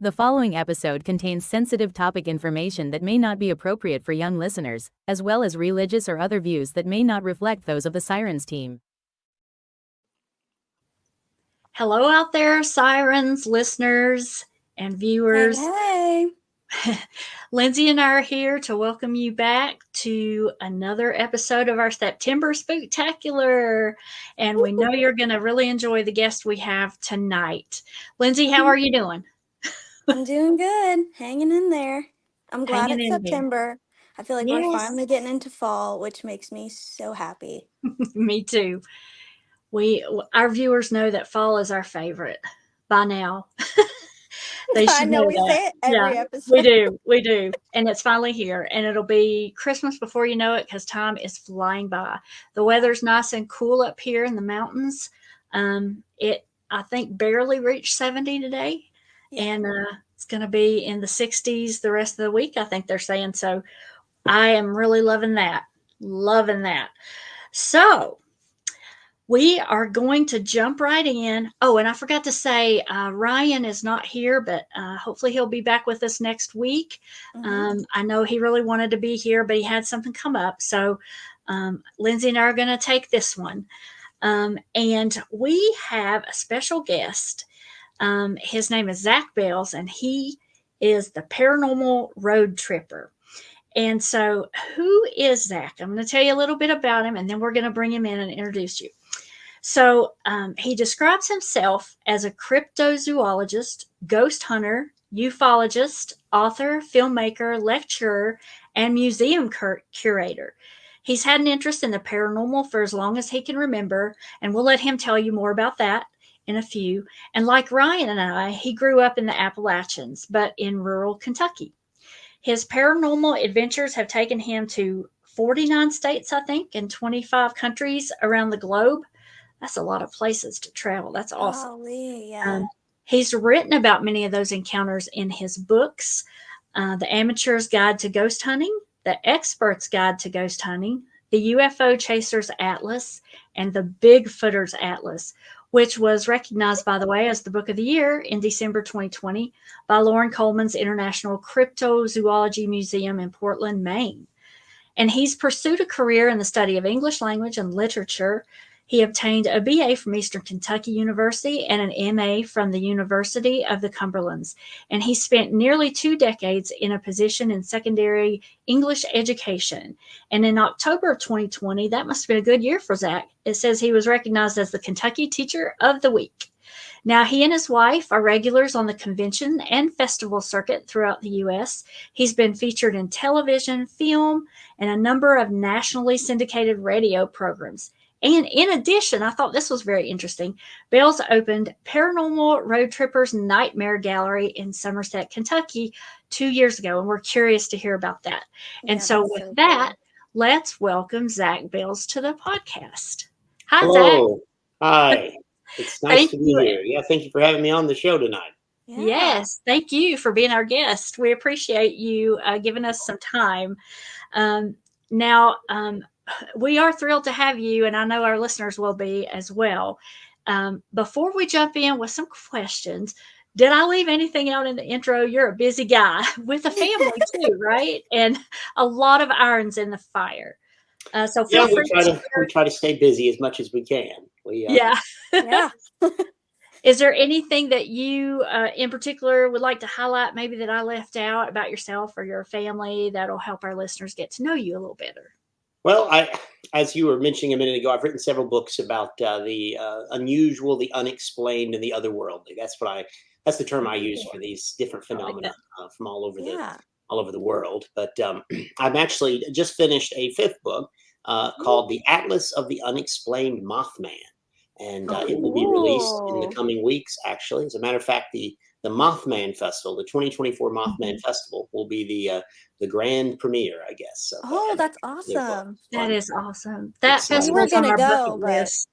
The following episode contains sensitive topic information that may not be appropriate for young listeners, as well as religious or other views that may not reflect those of the Sirens team. Hello out there, Sirens listeners and viewers. Hey. Lindsay and I are here to welcome you back to another episode of our September Spooktacular. And we know you're going to really enjoy the guest we have tonight. Lindsay, how are you doing? I'm doing good. Hanging in there. I'm glad Hanging it's in there. September. I feel like Yes. we're finally getting into fall, which makes me so happy. Me too. Our viewers know that fall is our favorite by now. They should I know we that. say it every Yeah, episode. we do. And it's finally here. And it'll be Christmas before you know it because time is flying by. The weather's nice and cool up here in the mountains. It, I think, barely reached 70 today. Yeah. And it's going to be in the 60s the rest of the week, I think they're saying. So I am really loving that. Loving that. So we are going to jump right in. Oh, and I forgot to say, Ryan is not here, but hopefully he'll be back with us next week. Mm-hmm. I know he really wanted to be here, but he had something come up. So Lindsay and I are going to take this one. And we have a special guest. His name is Zach Bales, and he is the Paranormal Roadtripper. And so who is Zach? I'm going to tell you a little bit about him, and then we're going to bring him in and introduce you. So he describes himself as a cryptozoologist, ghost hunter, ufologist, author, filmmaker, lecturer, and museum curator. He's had an interest in the paranormal for as long as he can remember, and we'll let him tell you more about that in a few. And like Ryan and I, he grew up in the Appalachians, but in rural Kentucky. His paranormal adventures have taken him to 49 states, I think, and 25 countries around the globe. That's a lot of places to travel. That's awesome. Golly, yeah. He's written about many of those encounters in his books, The Amateur's Guide to Ghost Hunting, The Expert's Guide to Ghost Hunting, The UFO Chaser's Atlas, and The Bigfooter's Atlas, which was recognized, by the way, as the Book of the Year in December 2020 by Lauren Coleman's International Cryptozoology Museum in Portland, Maine. And he's pursued a career in the study of English language and literature. He obtained a BA from Eastern Kentucky University and an MA from the University of the Cumberlands. And he spent nearly 2 decades in a position in secondary English education. And in October of 2020, that must have been a good year for Zach. It says he was recognized as the Kentucky Teacher of the Week. Now, he and his wife are regulars on the convention and festival circuit throughout the U.S. He's been featured in television, film, and a number of nationally syndicated radio programs. And in addition, I thought this was very interesting. Bales opened Paranormal Roadtripper's Nightmare Gallery in Somerset, Kentucky 2 years ago, and we're curious to hear about that. And so with that, let's welcome Zach Bales to the podcast. Hi, Hello. Zach. Hi. It's nice to be here. Yeah, thank you for having me on the show tonight. Yeah. Yes, thank you for being our guest. We appreciate you giving us some time. Now, we are thrilled to have you, and I know our listeners will be as well. Before we jump in with some questions, did I leave anything out in the intro? You're a busy guy with a family too, right? And a lot of irons in the fire. So feel free we try to stay busy as much as we can. Yeah. Is there anything that you in particular would like to highlight, maybe that I left out about yourself or your family that'll help our listeners get to know you a little better? Well, as you were mentioning a minute ago, I've written several books about the unusual, the unexplained, and the otherworldly. That's the term I use for these different phenomena from all over the world. But I've actually just finished a 5th book called The Atlas of the Unexplained Mothman. And it will be released in the coming weeks, actually. As a matter of fact, the Mothman Festival, the 2024 Mothman Festival, will be the grand premiere, I guess. So that's awesome. That is awesome. That festival's on our bucket list.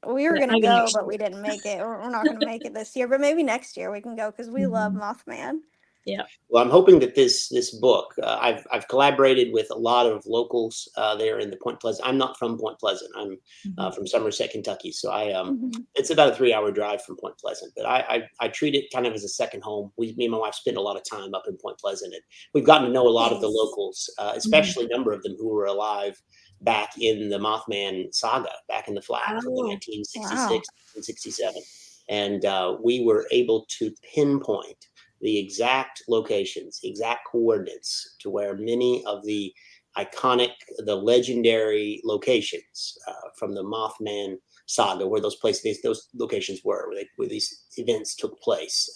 We were going to go, but we didn't make it. We're not going to make it this year, but maybe next year we can go because we love Mothman. Yeah. Well, I'm hoping that this book, I've collaborated with a lot of locals there in the Point Pleasant. I'm not from Point Pleasant. I'm Mhm. from Somerset, Kentucky. So Mhm. it's about a 3 hour drive from Point Pleasant. But I treat it kind of as a second home. Me and my wife spend a lot of time up in Point Pleasant, and we've gotten to know a lot of the Nice. locals, Mhm. especially a number of them who were alive back in the Mothman saga, back in the flak from the Oh, Wow. 1966, 1967, and we were able to pinpoint the exact locations, the exact coordinates to where many of the iconic, the legendary locations from the Mothman saga, where those places, those locations were, where these events took place,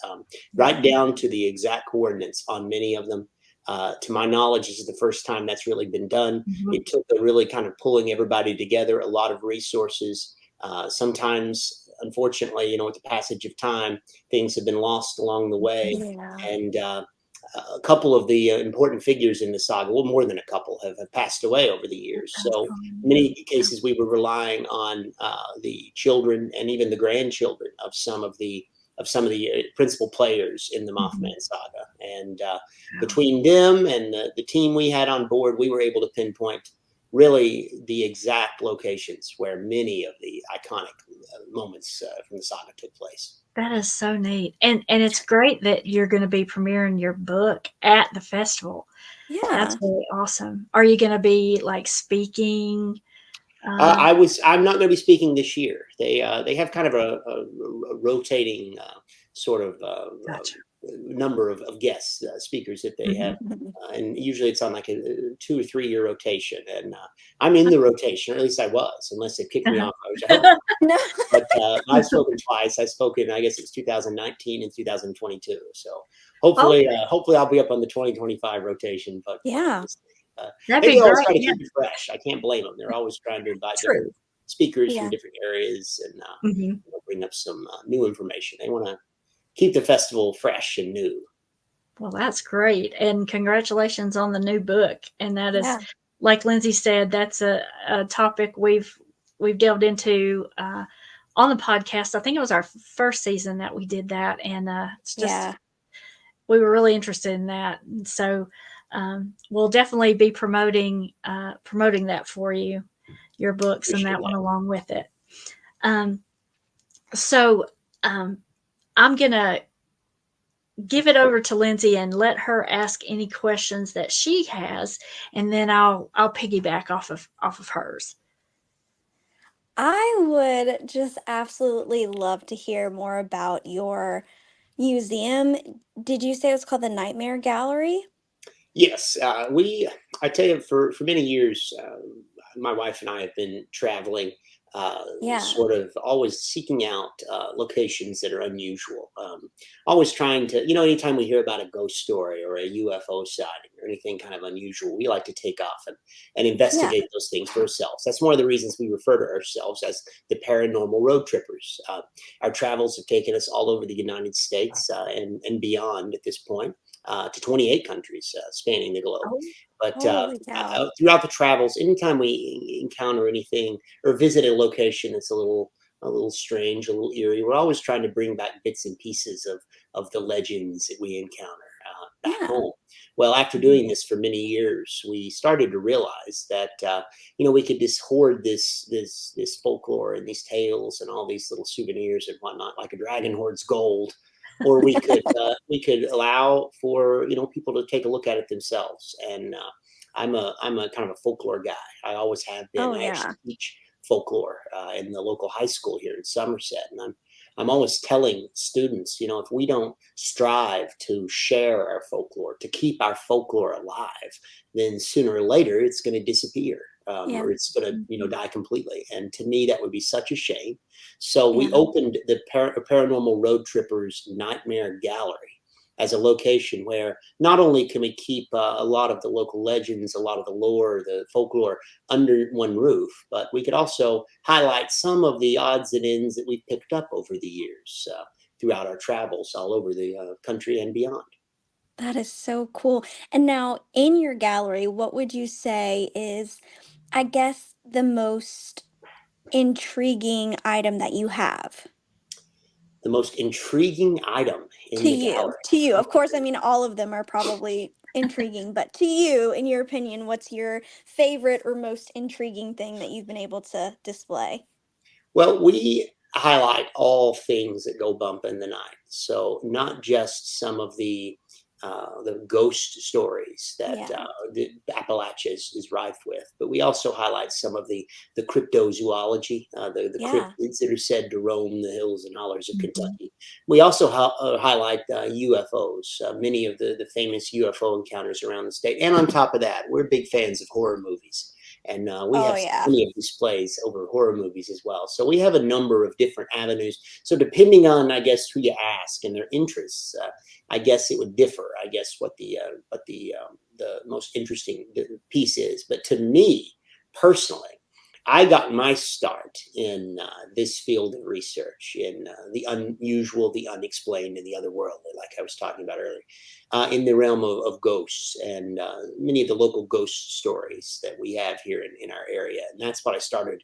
right mhm. down to the exact coordinates on many of them. To my knowledge, this is the first time that's really been done. Mhm. It took a really kind of pulling everybody together, a lot of resources. Sometimes, unfortunately, with the passage of time, things have been lost along the way, Yeah. and a couple of the important figures in the saga, well, more than a couple, have passed away over the years. So in many cases, we were relying on the children and even the grandchildren of some of the principal players in the Mhm. Mothman saga, and Wow. between them and the team we had on board, we were able to pinpoint really the exact locations where many of the iconic moments from the saga took place. That is so neat, and it's great that you're gonna be premiering your book at the festival. That's Yeah. really awesome. Are you gonna be, like, speaking? Um I'm not going to be speaking this year. They have kind of a rotating sort of Gotcha. number of guest speakers that they have, Mhm. and usually it's on like a 2 or 3 year rotation. And I'm in the rotation, or at least I was, unless they kicked me Uh-huh. off, which I hope not. No. But I've spoken twice. I've spoken, I guess it was 2019 and 2022. So hopefully I'll be up on the 2025 rotation. But Yeah. we'll see. Uh, That'd be they always great, try to yeah. keep it fresh. I can't blame them. They're always trying to invite different True. speakers from Yeah. different areas and Mhm. bring up some new information. They want to keep the festival fresh and new. Well, that's great, and congratulations on the new book, and that is, Yeah. like Lindsay said, that's a topic we've delved into, on the podcast. I think it was our first season that we did that, and, it's just Yeah. we were really interested in that, and so, we'll definitely be promoting that for you, your books and Appreciate that one that. along with it. Um, so, um, I'm gonna give it over to Lindsay and let her ask any questions that she has, and then I'll piggyback off of hers. I would just absolutely love to hear more about your museum. Did you say it was called the Nightmare Gallery? Yes, I tell you, for many years, my wife and I have been traveling, Yeah. sort of always seeking out locations that are unusual. Always trying to, anytime we hear about a ghost story or a UFO sighting or anything kind of unusual, we like to take off and Yeah. investigate those things for ourselves. That's one of the reasons we refer to ourselves as the Paranormal Roadtrippers. Our travels have taken us all over the United States and beyond at this point, to 28 countries spanning the globe. Oh, But Holy cow. throughout the travels, anytime we encounter anything or visit a location that's a little strange, a little eerie, we're always trying to bring back bits and pieces of the legends that we encounter back Yeah. home. Well, after mhm. doing this for many years, we started to realize that we could just hoard this folklore and these tales and all these little souvenirs and whatnot, like a dragon hoards gold, or we could allow for people to take a look at it themselves. And I'm a kind of a folklore guy. I always have been. Oh, I actually yeah. teach folklore in the local high school here in Somerset, and I'm always telling students, if we don't strive to share our folklore, to keep our folklore alive, then sooner or later it's going to disappear. Yeah. Or it's going to, Mhm. die completely. And to me, that would be such a shame. So we Yeah. opened the Paranormal Road Trippers Nightmare Gallery as a location where not only can we keep a lot of the local legends, a lot of the lore, the folklore under one roof, but we could also highlight some of the odds and ends that we've picked up over the years throughout our travels all over the country and beyond. That is so cool. And now, in your gallery, what would you say is, I guess, the most intriguing item that you have? The most intriguing item in To the you, gallery. to you. Of course, I mean, all of them are probably intriguing, but to you, in your opinion, what's your favorite or most intriguing thing that you've been able to display? Well, we highlight all things that go bump in the night. So not just some of the ghost stories that Yeah. the Appalachia is rife with, but we also highlight some of the cryptozoology, the Yeah. cryptids that are said to roam the hills and hollers of Mhm. Kentucky. We also highlight UFOs, many of the famous UFO encounters around the state. And on top of that, we're big fans of horror movies. And we Oh, have yeah. plenty of displays over horror movies as well. So we have a number of different avenues. So depending on, I guess, who you ask and their interests, I guess it would differ. I guess what the most interesting piece is. But to me personally, I got my start in this field of research in the unusual, the unexplained, and the otherworldly, like I was talking about earlier, in the realm of ghosts and many of the local ghost stories that we have here in our area. And that's what I started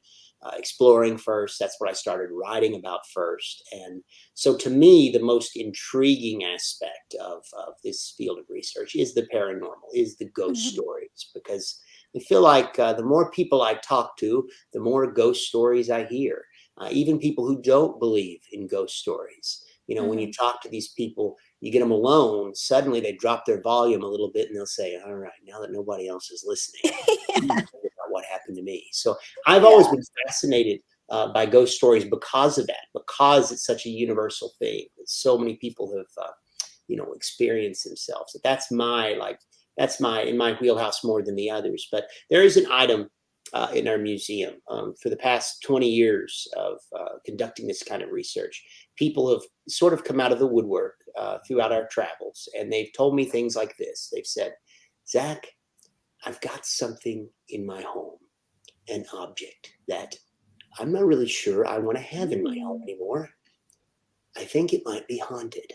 exploring first. That's what I started writing about first. And so to me, the most intriguing aspect of this field of research is the paranormal, is the ghost Mhm. stories, because I feel like the more people I talk to, the more ghost stories I hear. Even people who don't believe in ghost stories. You know, when you Mhm. talk to these people, you get them alone, suddenly they drop their volume a little bit and they'll say, all right, now that nobody else is listening, I'm going Yeah. to think about what happened to me. So I've always Yeah. been fascinated by ghost stories because of that, because it's such a universal thing that so many people have, experienced themselves. That's my in my wheelhouse more than the others. But there is an item in our museum for the past 20 years of conducting this kind of research. People have sort of come out of the woodwork throughout our travels, and they've told me things like this. They've said, Zach, I've got something in my home, an object that I'm not really sure I want to have in my home Mm. anymore. I think it might be haunted.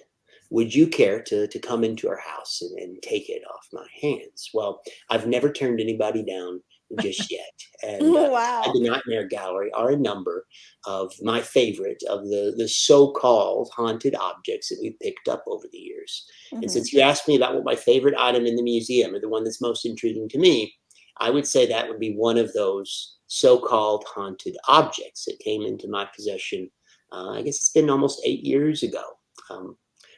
Would you care to come into our house and take it off my hands? Well, I've never turned anybody down just yet. And inside Wow. the Nightmare Gallery are a number of my favorite of the so-called haunted objects that we've picked up over the years. And Mhm. since you asked me about what my favorite item in the museum or the one that's most intriguing to me, I would say that would be one of those so-called haunted objects that came into my possession. I guess it's been almost 8 years ago, um,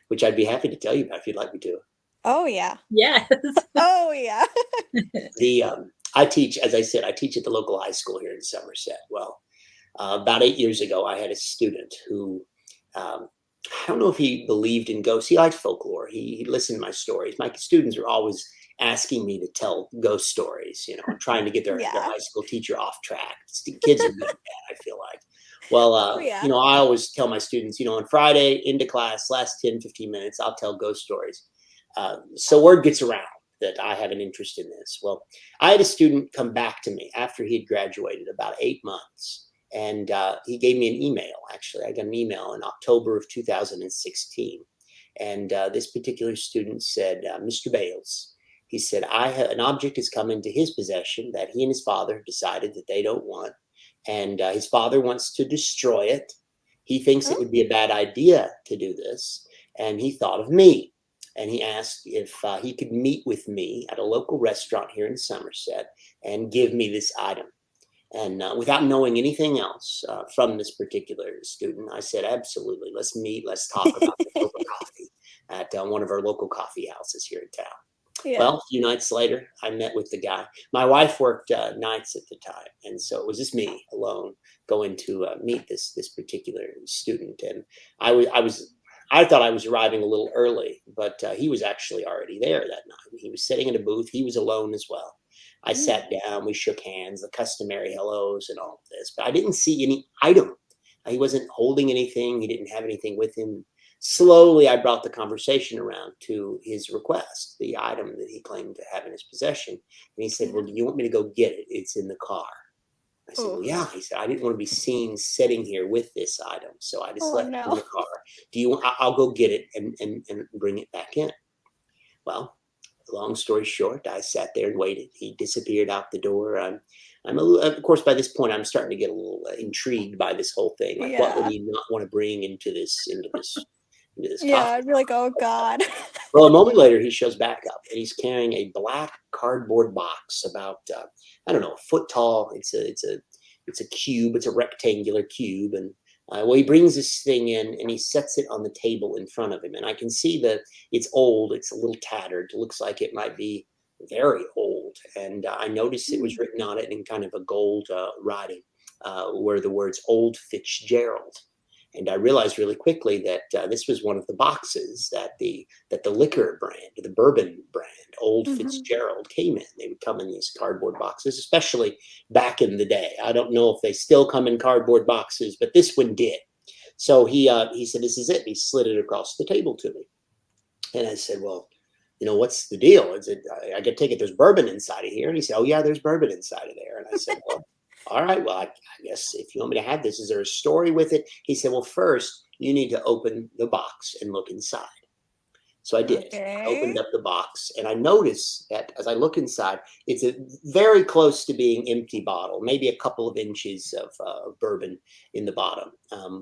which I'd be happy to tell you about if you'd like me to. Oh, yeah. Yes. Oh, yeah. I teach, as I said, I teach at the local high school here in Somerset. Well, about 8 years ago, I had a student who, um, I don't know if he believed in ghosts. He liked folklore. He listened to my stories. My students are always asking me to tell ghost stories, and trying to get their Yeah. high school teacher off track. Kids are good at that, I feel like. Well, Oh, yeah. I always tell my students, on Friday into class, last 10, 15 minutes, I'll tell ghost stories. So word gets around that I have an interest in this. Well, I had a student come back to me after he had graduated about 8 months, and he gave me an email. Actually, I got an email in October of 2016, and this particular student said, "Mr. Bales," he said, an object has come into his possession that he and his father have decided that they don't want, and his father wants to destroy it. He thinks it Oh. would be a bad idea to do this, and he thought of me." And he asked if he could meet with me at a local restaurant here in Somerset and give me this item. And without knowing anything else from this particular student, I said, absolutely, let's meet, let's talk about this over coffee at one of our local coffee houses here in town. Yeah. Well, a few nights later, I met with the guy. My wife worked nights at the time, and so it was just me alone going to meet this particular student. And I thought I was arriving a little early, but he was actually already there that night. He was sitting in a booth. He was alone as well. I Mm. sat down. We shook hands, the customary hellos and all of this, but I didn't see any item. He wasn't holding anything. He didn't have anything with him. Slowly, I brought the conversation around to his request, the item that he claimed to have in his possession. And he said, Yeah. well, do you want me to go get it? It's in the car. I said, Oh. well, yeah. He said, I didn't want to be seen sitting here with this item. So I just Oh, left it in no. the car. I'll go get it and bring it back in. Well, long story short, I sat there and waited. He disappeared out the door. Of course, by this point, I'm starting to get a little intrigued by this whole thing. Like, what would Yeah. he not want to bring into this Yeah, coffee? I'd be like, oh God. Well, a moment later, he shows back up, and he's carrying a black cardboard box about I don't know, a foot tall. It's a cube. It's a rectangular cube, and well, he brings this thing in, and he sets it on the table in front of him, and I can see that it's old. It's a little tattered. It looks like it might be very old, and I noticed it was written on it in kind of a gold writing, where the words "Old Fitzgerald." And I realized really quickly that this was one of the boxes that the liquor brand, the bourbon brand, Old Mhm. Fitzgerald, came in. They would come in these cardboard boxes, especially back in the day. I don't know if they still come in cardboard boxes, but this one did. So he said, "This is it." He slid it across the table to me, and I said, "Well, what's the deal? Is it? I get take it. There's bourbon inside of here." And he said, "Oh yeah, there's bourbon inside of there." And I said, "Well, all right. Well, I guess if you want me to have this, is there a story with it?" He said, "Well, first you need to open the box and look inside." So I did. I opened Okay. up the box, and I noticed that as I look inside, it's a very close to being empty bottle, maybe a couple of inches of bourbon in the bottom.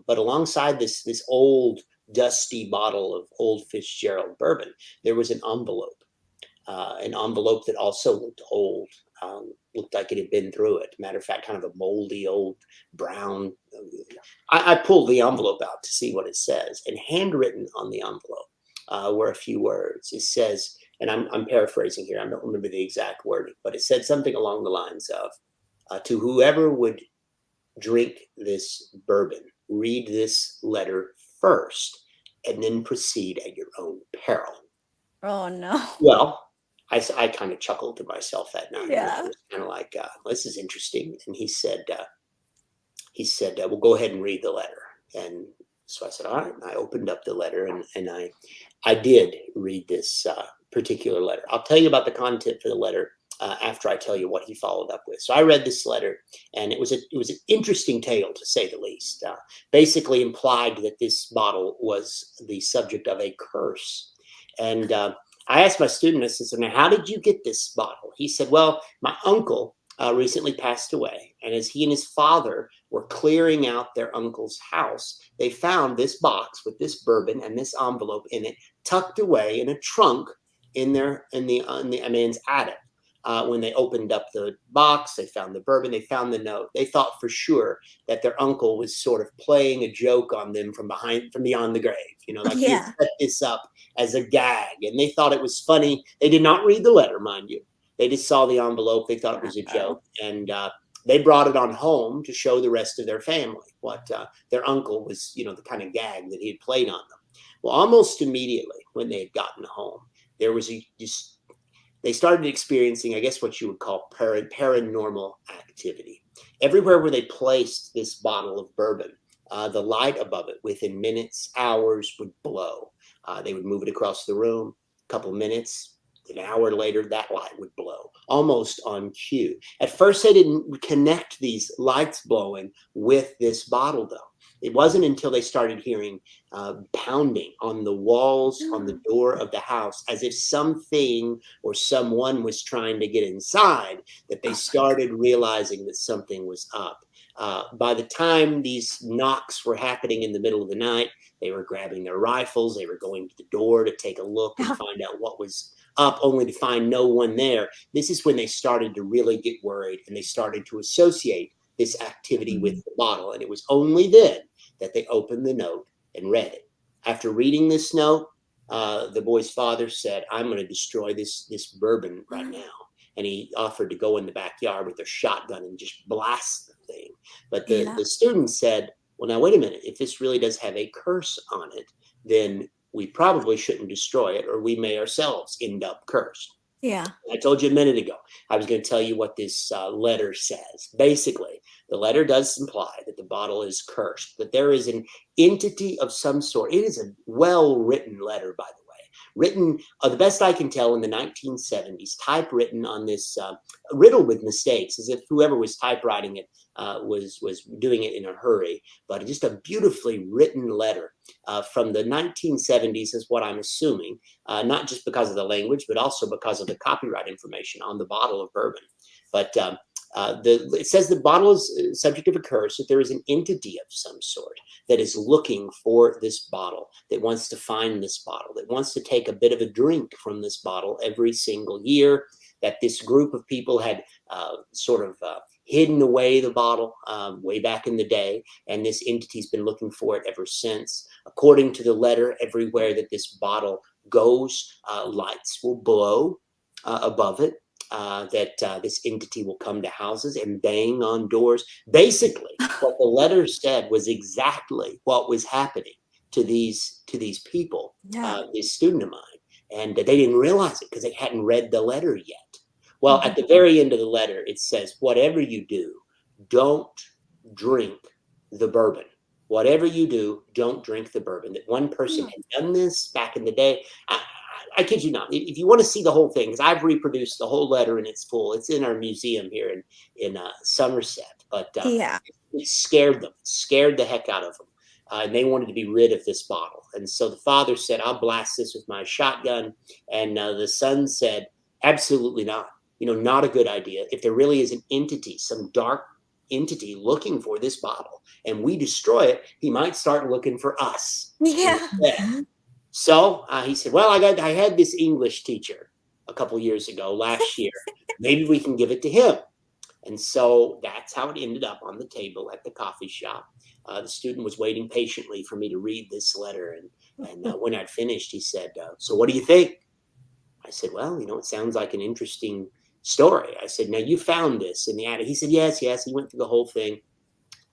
But alongside this old dusty bottle of Old Fitzgerald bourbon, there was an envelope that also looked old. Looked like it had been through it. Matter of fact, kind of a moldy old brown. I pulled the envelope out to see what it says, and handwritten on the envelope were a few words. It says, and I'm paraphrasing here. I don't remember the exact wording, but it said something along the lines of, "To whoever would drink this bourbon, read this letter first, and then proceed at your own peril." Oh no. Well, I kind of chuckled to myself that night. It Yeah. was kind of like, well, this is interesting. And well, go ahead and read the letter. And so I said, all right. And I opened up the letter, and I did read this particular letter. I'll tell you about the content for the letter after I tell you what he followed up with. So I read this letter, and it was an interesting tale, to say the least. Basically implied that this bottle was the subject of a curse. And I asked my student, I said, "Now, how did you get this bottle?" He said, "Well, my uncle recently passed away. And as he and his father were clearing out their uncle's house, they found this box with this bourbon and this envelope in it, tucked away in a trunk in the man's attic. When they opened up the box, they found the bourbon, they found the note. They thought for sure that their uncle was sort of playing a joke on them from beyond the grave. Like he had Yeah. set this up as a gag, and they thought it was funny. They did not read the letter, mind you. They just saw the envelope. They thought it was a Oh. joke, and they brought it on home to show the rest of their family what their uncle was, the kind of gag that he had played on them. Well, almost immediately when they had gotten home, there was they started experiencing, I guess, what you would call paranormal activity. Everywhere where they placed this bottle of bourbon, the light above it within minutes, hours would blow. They would move it across the room. A couple minutes, an hour later, that light would blow, almost on cue. At first, they didn't connect these lights blowing with this bottle, though. It wasn't until they started hearing pounding on the walls, on the door of the house, as if something or someone was trying to get inside, that they started realizing that something was up. By the time these knocks were happening in the middle of the night, they were grabbing their rifles. They were going to the door to take a look and find out what was up, only to find no one there. This is when they started to really get worried, and they started to associate this activity with the bottle. And it was only then that they opened the note and read it. After reading this note, the boy's father said, "I'm going to destroy this bourbon right now." And he offered to go in the backyard with a shotgun and just blast the thing. But Yeah. the student said, "Well, now, wait a minute. If this really does have a curse on it, then we probably shouldn't destroy it, or we may ourselves end up cursed." Yeah. I told you a minute ago, I was going to tell you what this letter says. Basically, the letter does imply that the bottle is cursed, that there is an entity of some sort. It is a well-written letter, by the way, written, the best I can tell, in the 1970s, typewritten on this, riddled with mistakes, as if whoever was typewriting it was doing it in a hurry. But just a beautifully written letter from the 1970s is what I'm assuming. Not just because of the language, but also because of the copyright information on the bottle of bourbon. But It says the bottle is subject of a curse, that there is an entity of some sort that is looking for this bottle, that wants to find this bottle, that wants to take a bit of a drink from this bottle every single year, that this group of people had hidden away the bottle way back in the day, and this entity's been looking for it ever since. According to the letter, everywhere that this bottle goes, lights will blow above it. This entity will come to houses and bang on doors. Basically, what the letter said was exactly what was happening to these people, this student of mine, and they didn't realize it because they hadn't read the letter yet. Well, at the very end of the letter, it says, whatever you do, don't drink the bourbon. Whatever you do, don't drink the bourbon. That one person had done this back in the day. I kid you not. If you want to see the whole thing, because I've reproduced the whole letter in its full, it's in our museum here in Somerset. But it scared them, scared the heck out of them. And they wanted to be rid of this bottle. And so the father said, I'll blast this with my shotgun. And the son said, absolutely not. Not a good idea. If there really is an entity, some dark entity looking for this bottle, and we destroy it, he might start looking for us. Yeah. So he said, well, I had this English teacher a couple years ago, last year. Maybe we can give it to him. And so that's how it ended up on the table at the coffee shop. The student was waiting patiently for me to read this letter. And when I'd finished, he said, so what do you think? I said, well, it sounds like an interesting story. I said, now you found this in the attic. He said, yes. He went through the whole thing,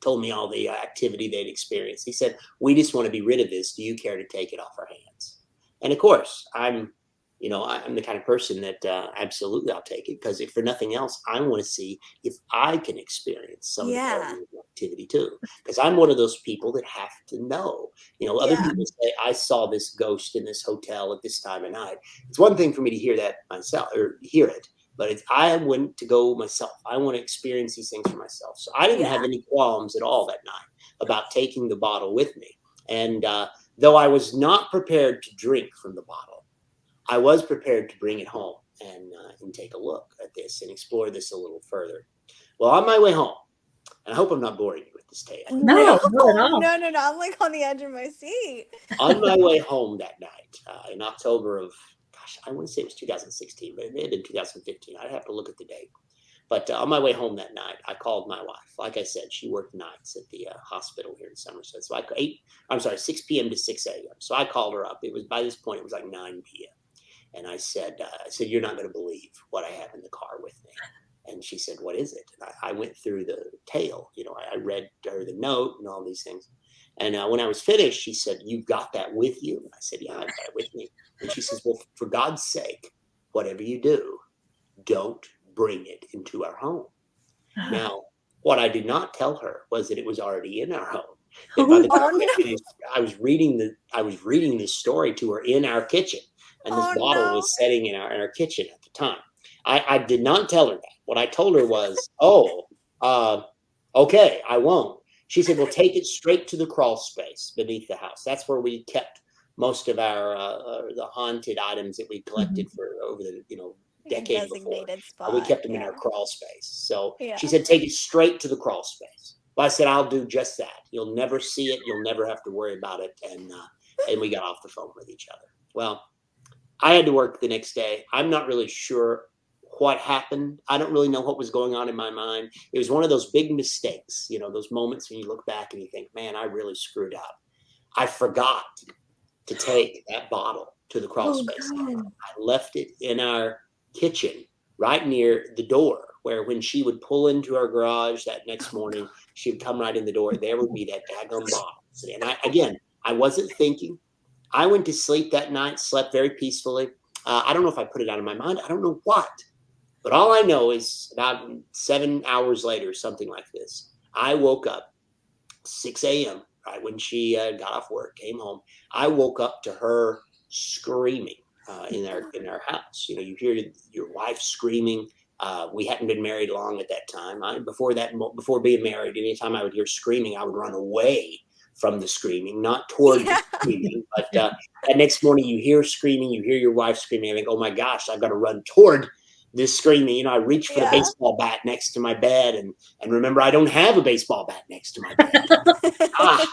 told me all the activity they'd experienced. He said, we just want to be rid of this. Do you care to take it off our hands? And of course, I'm the kind of person that absolutely I'll take it, because if for nothing else, I want to see if I can experience some of the paranormal activity too. Because I'm one of those people that have to know. Other people say, I saw this ghost in this hotel at this time of night. It's one thing for me to hear that myself or hear it, but I went to go myself. I want to experience these things for myself. So I didn't have any qualms at all that night about taking the bottle with me. And though I was not prepared to drink from the bottle, I was prepared to bring it home and take a look at this and explore this a little further. Well, on my way home, and I hope I'm not boring you with this tale. No, not at all. No. I'm like on the edge of my seat. On my way home that night in October of, I want to say it was 2016, but it may have been 2015. I'd have to look at the date. But on my way home that night, I called my wife. Like I said, she worked nights at the hospital here in Somerset. So 6 p.m. to 6 a.m. So I called her up. It was, by this point, it was like 9 p.m. And I said, you're not going to believe what I have in the car with me. And she said, what is it? And I went through the tale. I read her the note and all these things. And when I was finished, she said, you've got that with you? And I said, yeah, I've got it with me. And she says, well, for God's sake, whatever you do, don't bring it into our home. Now, what I did not tell her was that it was already in our home. And by the time I finished, I was reading this story to her in our kitchen. And this bottle was sitting in our kitchen at the time. I did not tell her that. What I told her was, okay, I won't. She said, well, take it straight to the crawl space beneath the house. That's where we kept most of our the haunted items that we collected for over the decade before. Spot, we kept them in our crawl space. So she said, take it straight to the crawl space. Well, I said, I'll do just that. You'll never see it. You'll never have to worry about it. And we got off the phone with each other. Well, I had to work the next day. I'm not really sure what happened. I don't really know what was going on in my mind. It was one of those big mistakes, those moments when you look back and you think, man, I really screwed up. I forgot to take that bottle to the crawl space. I left it in our kitchen right near the door, where when she would pull into our garage that next morning, she would come right in the door. There would be that daggone bottle. And I wasn't thinking. I went to sleep that night, slept very peacefully. I don't know if I put it out of my mind. I don't know what. But all I know is about 7 hours later, something like this, I woke up 6 a.m., right when she got off work, came home. I woke up to her screaming in our house. You hear your wife screaming. We hadn't been married long at that time. Before being married, anytime I would hear screaming, I would run away from the screaming, not toward the screaming. But that next morning, you hear screaming, you hear your wife screaming. I think, oh my gosh, I've got to run toward this screaming. I reach for the baseball bat next to my bed and remember I don't have a baseball bat next to my bed.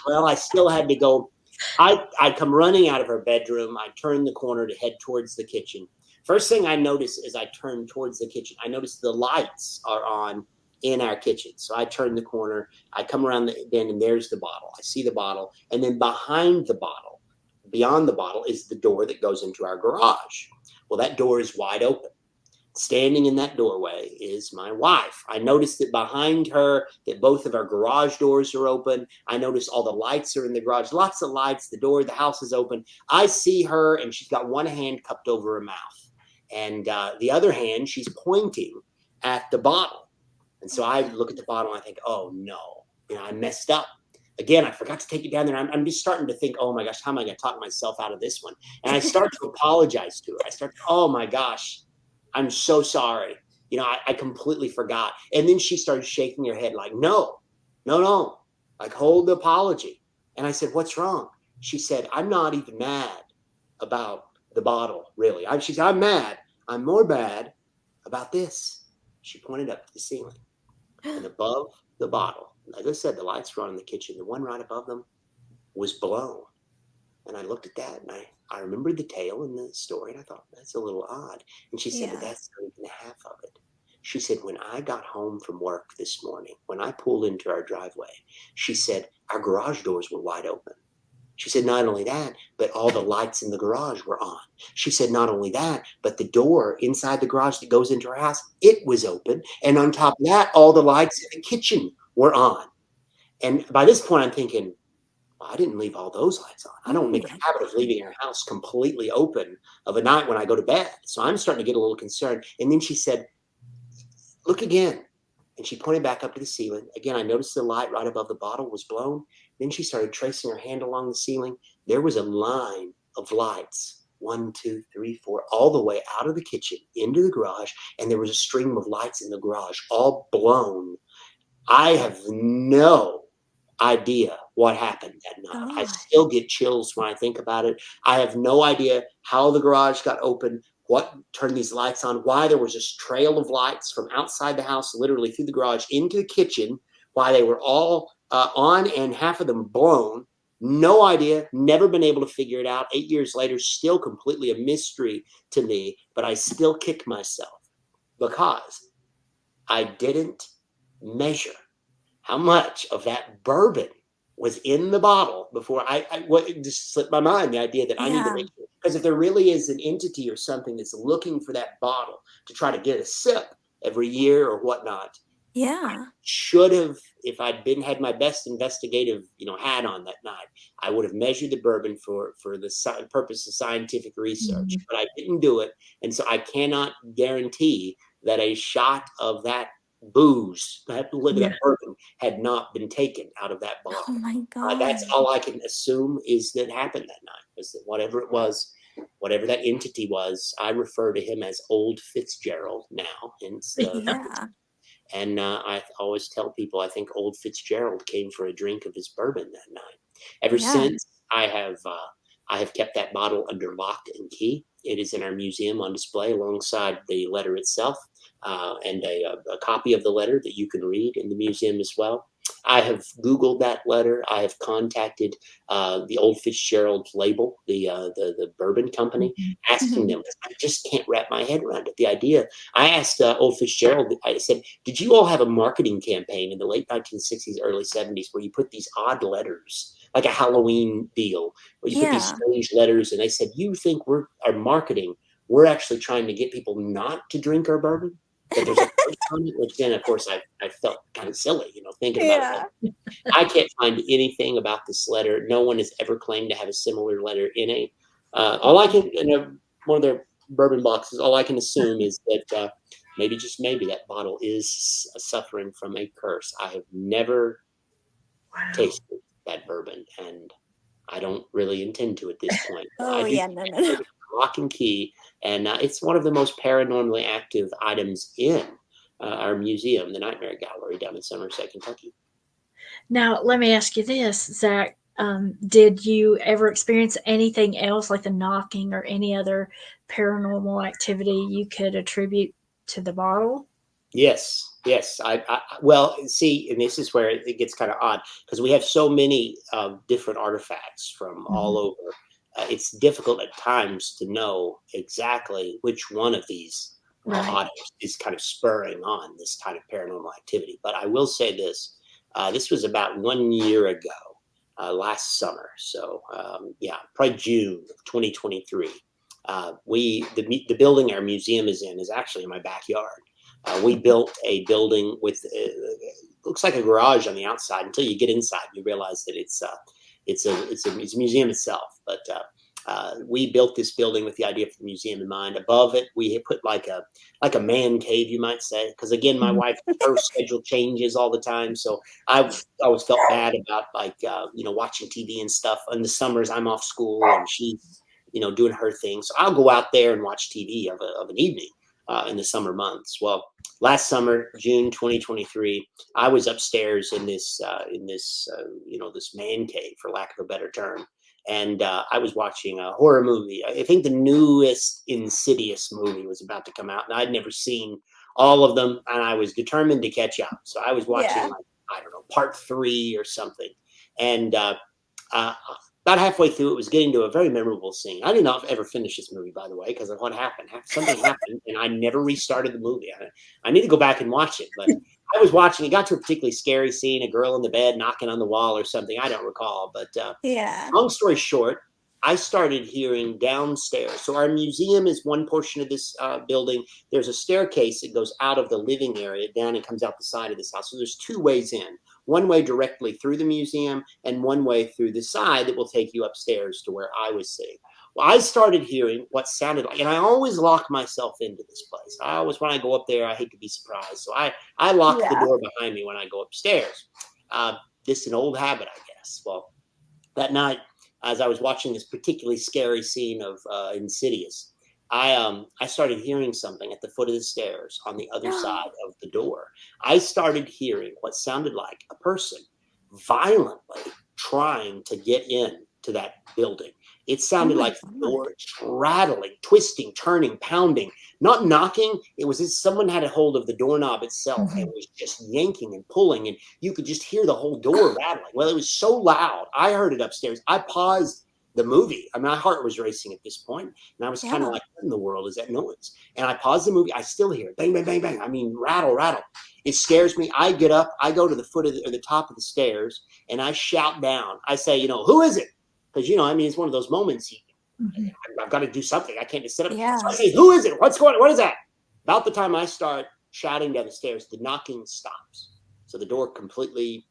Well, I still had to go. I come running out of her bedroom. I turn the corner to head towards the kitchen. First thing I notice as I turn towards the kitchen, I notice the lights are on in our kitchen. So I turn the corner, I come around the bend, and there's the bottle. I see the bottle, and then behind the bottle, beyond the bottle, is the door that goes into our garage. Well, that door is wide open. Standing in that doorway is my wife. I noticed that behind her, that both of our garage doors are open. I notice all the lights are in the garage, lots of lights, the door, the house is open. I see her, and she's got one hand cupped over her mouth, and the other hand, she's pointing at the bottle. And so I look at the bottle and I think, oh no, I messed up. Again, I forgot to take it down there. I'm just starting to think, oh my gosh, how am I going to talk myself out of this one? And I start to apologize to her. Oh my gosh, I'm so sorry. I completely forgot. And then she started shaking her head like, no, like hold the apology. And I said, what's wrong? She said, I'm not even mad about the bottle, really. She said, I'm mad. I'm more mad about this. She pointed up to the ceiling. And above the bottle, like I said, the lights were on in the kitchen. The one right above them was blown. And I looked at that, and I remembered the tale in the story, and I thought, that's a little odd. And she said, but that's not even half of it. She said, when I got home from work this morning, when I pulled into our driveway, she said, our garage doors were wide open. She said, not only that, but all the lights in the garage were on. She said, not only that, but the door inside the garage that goes into our house, it was open. And on top of that, all the lights in the kitchen were on. And by this point, I'm thinking, well, I didn't leave all those lights on. I don't make a habit of leaving our house completely open of a night when I go to bed. So I'm starting to get a little concerned. And then she said, look again. And she pointed back up to the ceiling. Again, I noticed the light right above the bottle was blown. Then she started tracing her hand along the ceiling. There was a line of lights, 1, 2, 3, 4, all the way out of the kitchen into the garage. And there was a stream of lights in the garage, all blown. I have no idea what happened that night. I still get chills when I think about it. I have no idea how the garage got open, what turned these lights on, why there was this trail of lights from outside the house, literally through the garage into the kitchen, why they were all on and half of them blown. No idea, never been able to figure it out. 8 years later, still completely a mystery to me, but I still kick myself because I didn't measure how much of that bourbon was in the bottle before it just slipped my mind, the idea that I need to make sure. Because if there really is an entity or something that's looking for that bottle to try to get a sip every year or whatnot, I should have, if I'd had my best investigative, hat on that night, I would have measured the bourbon for the purpose of scientific research, but I didn't do it. And so I cannot guarantee that a shot of that booze, that bourbon had not been taken out of that bottle. Oh my God. That's all I can assume is that happened that night, was that whatever it was, whatever that entity was, I refer to him as Old Fitzgerald now. And I always tell people I think Old Fitzgerald came for a drink of his bourbon that night. Ever since, I have kept that bottle under lock and key. It is in our museum on display alongside the letter itself, and a copy of the letter that you can read in the museum as well. I have Googled that letter. I have contacted the Old Fitzgerald label, the bourbon company, asking them. I just can't wrap my head around it. The idea. I asked Old Fitzgerald. I said, "Did you all have a marketing campaign in the late 1960s, early 70s, where you put these odd letters, like a Halloween deal, where you put these strange letters?" And they said, "You think our marketing? We're actually trying to get people not to drink our bourbon." That there's a curse on it, which then, of course, I felt kind of silly, thinking about it. I can't find anything about this letter. No one has ever claimed to have a similar letter in it. All I can, in one of their bourbon boxes, all I can assume is that maybe, just maybe, that bottle is suffering from a curse. I have never tasted that bourbon, and I don't really intend to at this point. No. Lock and key, and it's one of the most paranormally active items in our museum, the Nightmare Gallery down in Somerset, Kentucky. Now, let me ask you this, Zach. Did you ever experience anything else like the knocking or any other paranormal activity you could attribute to the bottle. Yes. Well, see, and this is where it gets kind of odd because we have so many different artifacts from all over. It's difficult at times to know exactly which one of these Right. items is kind of spurring on this kind of paranormal activity. But I will say this: this was about 1 year ago, last summer. So yeah, probably June of 2023. The building our museum is in is actually in my backyard. We built a building with looks like a garage on the outside. Until you get inside, you realize that it's a museum itself. But we built this building with the idea for the museum in mind. Above it, we had put like a man cave, you might say, because again, my wife, her schedule changes all the time, so I always felt bad about like watching TV and stuff. In the summers, I'm off school and she's doing her thing, so I'll go out there and watch TV of an evening in the summer months. Well, last summer, June 2023, I was upstairs in this this man cave, for lack of a better term, and I was watching a horror movie. I think the newest Insidious movie was about to come out, and I'd never seen all of them, and I was determined to catch up. So I was watching, Yeah. like, I don't know, part 3 or something, and about halfway through, it was getting to a very memorable scene. I did not ever finish this movie, by the way, because of what happened. Something happened, and I never restarted the movie. I need to go back and watch it. But I was watching. It got to a particularly scary scene, a girl in the bed knocking on the wall or something. I don't recall. But Yeah. long story short, I started hearing downstairs. So our museum is one portion of this building. There's a staircase that goes out of the living area down and comes out the side of this house. So there's 2 ways in. One way directly through the museum and one way through the side that will take you upstairs to where I was sitting. Well, I started hearing what sounded like, and I always lock myself into this place. I always, when I go up there, I hate to be surprised. So I lock the door behind me when I go upstairs. This is an old habit, I guess. Well, that night, as I was watching this particularly scary scene of Insidious, I started hearing something at the foot of the stairs on the other side of the door. I started hearing what sounded like a person violently trying to get in to that building. It sounded like the door rattling, twisting, turning, pounding, not knocking. It was as someone had a hold of the doorknob itself and was just yanking and pulling, and you could just hear the whole door rattling. Well, it was so loud. I heard it upstairs. I paused the movie. I mean, my heart was racing at this point, and I was kind of like, what in the world is that noise? And I paused the movie. I still hear it. Bang, bang, bang, bang. I mean, rattle, rattle. It scares me. I get up. I go to the foot of the top of the stairs, and I shout down. I say, who is it? Because, I mean, it's one of those moments. I've got to do something. I can't just sit up. Yeah. So I say, who is it? What's going on? What is that? About the time I start shouting down the stairs, the knocking stops. So the door completely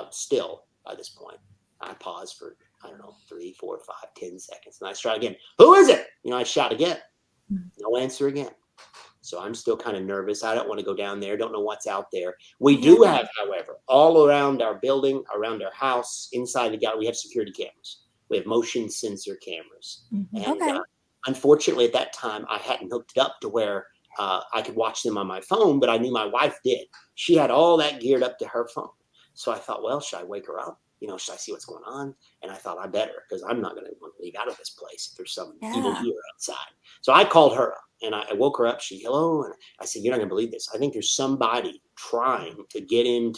still by this point. I pause for, I don't know, 3, 4, 5, 10 seconds. And I try again. Who is it? I shout again. No answer again. So I'm still kind of nervous. I don't want to go down there. Don't know what's out there. We do have, however, all around our building, around our house, inside the gallery, we have security cameras. We have motion sensor cameras. And unfortunately, at that time, I hadn't hooked it up to where I could watch them on my phone, but I knew my wife did. She had all that geared up to her phone. So I thought, well, should I wake her up? Should I see what's going on? And I thought I better, because I'm not going to want to leave out of this place if there's some evil ear outside. So I called her up and I woke her up. She, hello. And I said, you're not going to believe this. I think there's somebody trying to get in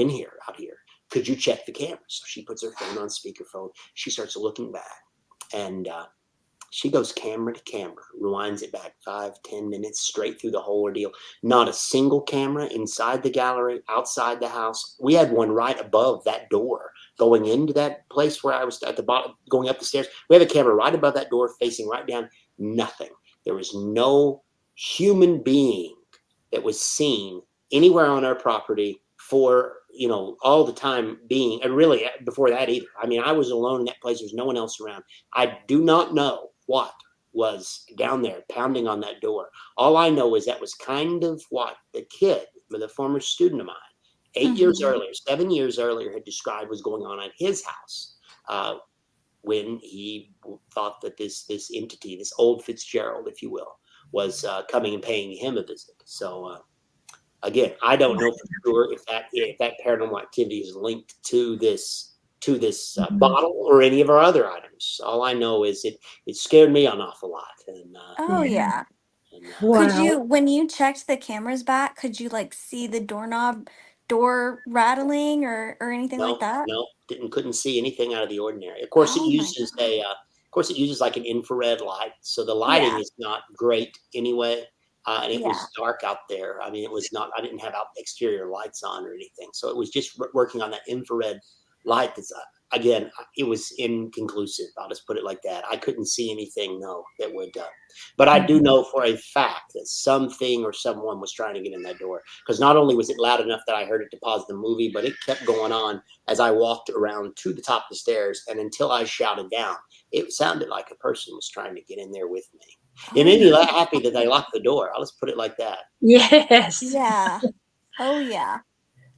here out here. Could you check the cameras? So she puts her phone on speakerphone. She starts looking back, and she goes camera to camera, rewinds it back 5, 10 minutes straight through the whole ordeal. Not a single camera inside the gallery, outside the house. We had one right above that door going into that place where I was at the bottom, going up the stairs. We have a camera right above that door facing right down. Nothing. There was no human being that was seen anywhere on our property for, all the time being, and really before that either. I mean, I was alone in that place. There's no one else around. I do not know what was down there pounding on that door. All I know is that was kind of what the kid, the former student of mine, 7 years earlier, had described was going on at his house when he thought that this entity, this old Fitzgerald, if you will, was coming and paying him a visit. So again, I don't know for sure if that paranormal activity is linked to this bottle or any of our other items. All I know is it scared me an awful lot. And And Could Wow. you, when you checked the cameras back, could you like see the door rattling or anything like no, that? no, couldn't see anything out of the ordinary. Of course, Oh my God. of course, it uses like an infrared light, so the lighting Yeah. is not great anyway. And it Yeah. was dark out there. I mean, it was not. I didn't have out exterior lights on or anything, so it was just working on that infrared light. That's again, it was inconclusive. I'll just put it like that. I couldn't see anything, no, that would. But I do Mhm. know for a fact that something or someone was trying to get in that door, because not only was it loud enough that I heard it to pause the movie, but it kept going on as I walked around to the top of the stairs, and until I shouted down, it sounded like a person was trying to get in there with me. It Oh made me my. happy that they locked the door. I'll just put it like that. Yes. Yeah. Oh yeah.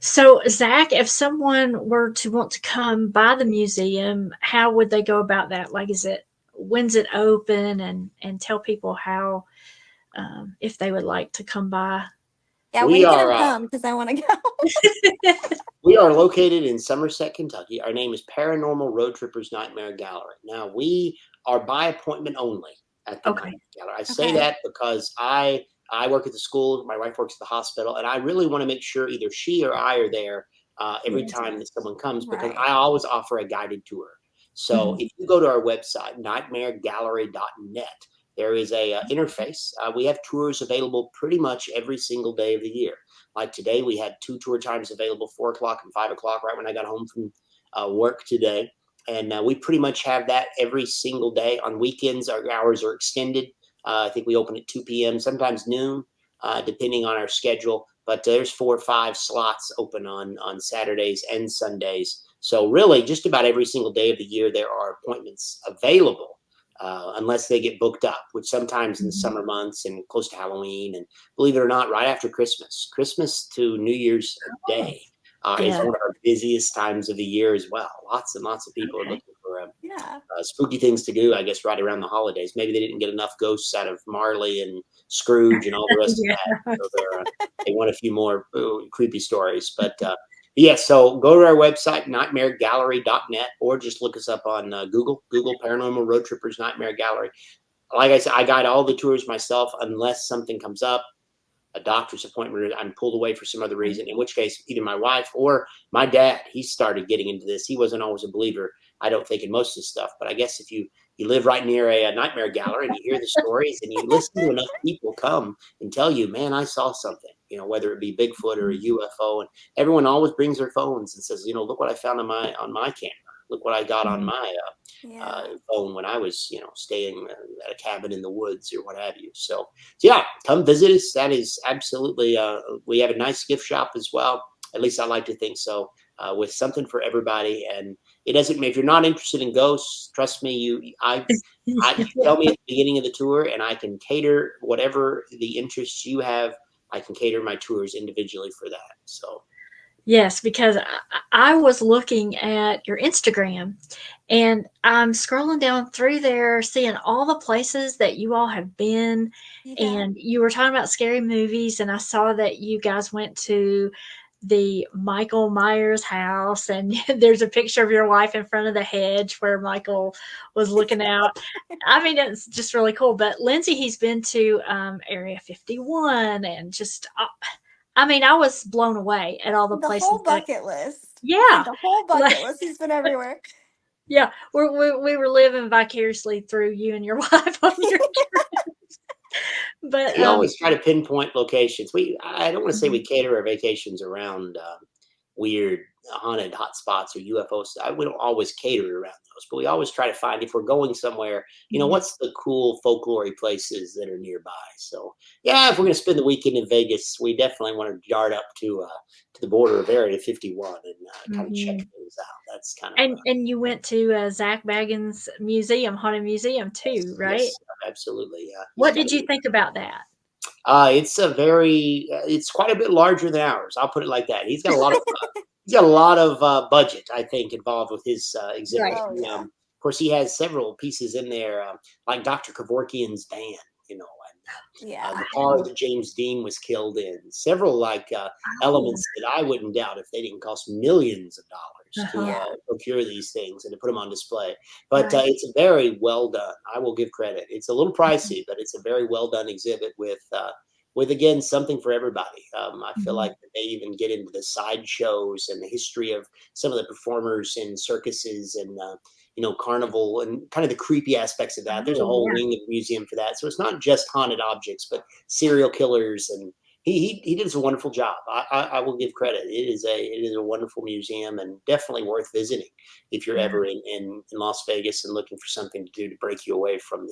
So, Zach, if someone were to want to come by the museum, how would they go about that? Like, when's it open, and tell people how, if they would like to come by. Yeah, We when can I are come? Because I want to go. we are located in Somerset, Kentucky. Our name is Paranormal Roadtrippers Nightmare Gallery. Now we are by appointment only at the Okay. Nightmare Gallery. I say Okay. that because I work at the school, my wife works at the hospital, and I really want to make sure either she or I are there every Yes. time that someone comes, because Right. I always offer a guided tour. So Mhm. if you go to our website, nightmaregallery.net, there is a interface. We have tours available pretty much every single day of the year. Like today, we had two tour times available, 4 o'clock and 5 o'clock, right when I got home from work today. And we pretty much have that every single day. On weekends, our hours are extended. I think we open at 2 p.m., sometimes noon, depending on our schedule. But there's 4 or 5 slots open on Saturdays and Sundays. So really, just about every single day of the year, there are appointments available, unless they get booked up, which sometimes in the Mhm. summer months and close to Halloween, and believe it or not, right after Christmas to New Year's Oh, Day is yeah. one of our busiest times of the year as well. Lots and lots of people are Okay. looking for Yeah. spooky things to do, I guess, right around the holidays. Maybe they didn't get enough ghosts out of Marley and Scrooge and all the rest of that. Yeah. So they want a few more creepy stories. But yeah, so go to our website, nightmaregallery.net, or just look us up on Google Paranormal Road Trippers Nightmare Gallery. Like I said, I guide all the tours myself unless something comes up, a doctor's appointment, I'm pulled away for some other reason, in which case either my wife or my dad, he started getting into this. He wasn't always a believer, I don't think, in most of this stuff. But I guess if you live right near a nightmare gallery and you hear the stories and you listen to enough people come and tell you, man, I saw something, whether it be Bigfoot or a UFO, and everyone always brings their phones and says, look what I found on my camera. Look what I got on Mhm. my Yeah. phone when I was, staying at a cabin in the woods or what have you. So yeah, come visit us. That is absolutely. We have a nice gift shop as well. At least I like to think so. With something for everybody, and it doesn't. If you're not interested in ghosts, trust me. You tell me at the beginning of the tour, and I can cater whatever the interests you have. I can cater my tours individually for that. So Yes, because I was looking at your Instagram, and I'm scrolling down through there, seeing all the places that you all have been. Yeah. And you were talking about scary movies, and I saw that you guys went to the Michael Myers house, and there's a picture of your wife in front of the hedge where Michael was looking out. I mean, it's just really cool. But Lindsay, he's been to Area 51, and just I mean, I was blown away at all the The places whole that. bucket list. Yeah, The whole like, bucket list. He's been everywhere. yeah, we were living vicariously through you and your wife on your but, we always try to pinpoint locations. I don't want to say we mhm, cater our vacations around weird haunted hot spots or UFOs. We don't always cater around those, but we always try to find, if we're going somewhere, mhm. what's the cool folklore places that are nearby. So yeah, if we're going to spend the weekend in Vegas, we definitely want to dart up to the border of Area 51 and kind of check Mhm. things out. That's kind of And you went to, Zach Bagans' museum, haunted museum too, right? yes, absolutely. Yeah, he's What got did you a think about that? it's quite a bit larger than ours. I'll put it like that. He's got a lot of budget, I think, involved with his exhibit. Right. Oh yeah. Of course, he has several pieces in there, like Dr. Kevorkian's van, and Yeah. the car that James Dean was killed in. Several like Oh, elements that I wouldn't doubt if they didn't cost millions of dollars. to Uh-huh. procure these things and to put them on display. But Right. it's very well done. I will give credit. It's a little pricey, but it's a very well done exhibit with again something for everybody. I feel Mhm. like that they even get into the sideshows and the history of some of the performers in circuses and carnival and kind of the creepy aspects of that. There's a Oh, whole yeah. wing of the museum for that. So it's not just haunted objects, but serial killers, and he did a wonderful job. I will give credit. It is a wonderful museum and definitely worth visiting if you're Yeah. ever in Las Vegas and looking for something to do to break you away from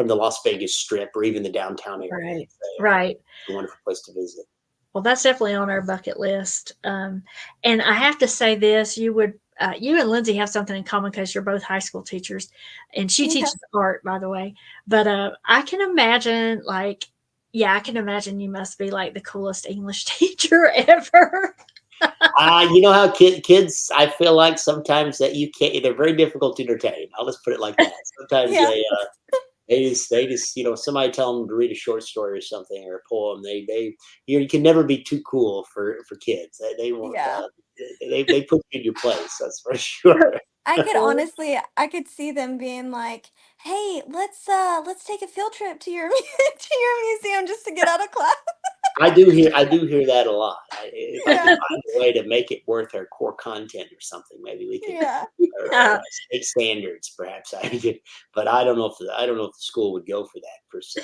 the Las Vegas Strip or even the downtown area. Right. It's Right. a wonderful place to visit. Well, that's definitely on our bucket list. And I have to say this: you and Lindsay have something in common because you're both high school teachers, and she Yeah. teaches art, by the way. But I can imagine, like, yeah, I can imagine you must be like the coolest English teacher ever. You know how kids, I feel like sometimes that you can't. They're very difficult to entertain. I'll just put it like that. Sometimes Yeah. they just somebody tell them to read a short story or something or a poem. You can never be too cool for kids. They want Yeah. they put you in your place. That's for sure. I could see them being like, "Hey, let's take a field trip to your to your museum just to get out of class." I do hear that a lot. If I can Yeah. find a way to make it worth our core content or something, maybe we can, Yeah. or state standards, perhaps. But I don't know if the school would go for that per se.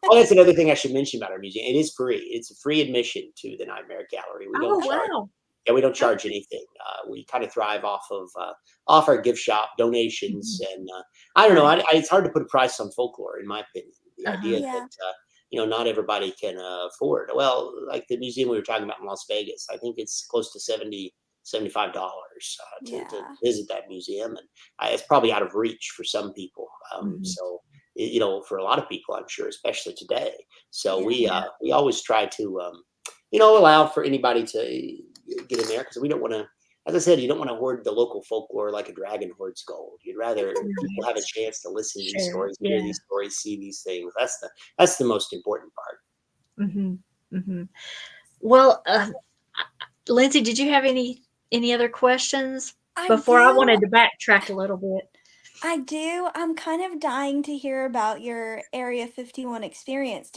Oh, that's another thing I should mention about our museum. It is free. It's a free admission to the Nightmare Gallery. We Oh, don't charge. wow. Yeah, we don't charge Okay. anything. We kind of thrive off our gift shop donations, Mhm. and I don't know. Right. It's hard to put a price on folklore, in my opinion. The Uh-huh. idea Yeah. that not everybody can afford. Well, like the museum we were talking about in Las Vegas, I think it's close to $75 to Yeah. visit that museum, and it's probably out of reach for some people. Mhm. So for a lot of people, I'm sure, especially today. So Yeah. we always try to allow for anybody to get in there because we don't want to. As I said, you don't want to hoard the local folklore like a dragon hoards gold. You'd rather people have a Right. chance to listen to these Sure. stories, hear Yeah. these stories, see these things. That's the most important part. Mhm. Mhm. Well, Lindsay, did you have any other questions I before I do. wanted to backtrack a little bit? I do. I'm kind of dying to hear about your Area 51 experience.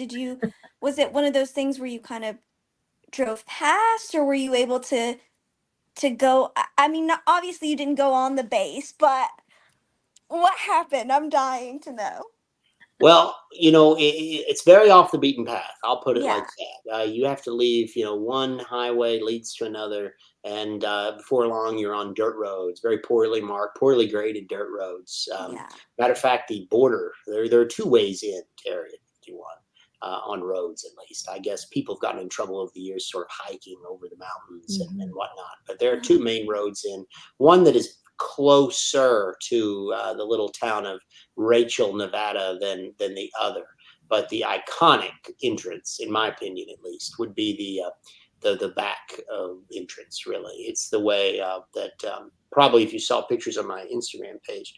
Was it one of those things where you kind of drove past, or were you able to go? I mean, obviously you didn't go on the base, but what happened? I'm dying to know. Well, it's very off the beaten path. I'll put it like Yeah. that. You have to leave. One highway leads to another, and before long, you're on dirt roads, very poorly marked, poorly graded dirt roads. Yeah. Matter of fact, the border there are two ways in to Area 51 on roads, at least. I guess people have gotten in trouble over the years, sort of hiking over the mountains and Mhm. whatnot. But there are two Uh-huh. main roads in. One that is closer to the little town of Rachel, Nevada than the other. But the iconic entrance, in my opinion at least, would be the back entrance. Really, it's the way that probably if you saw pictures on my Instagram page,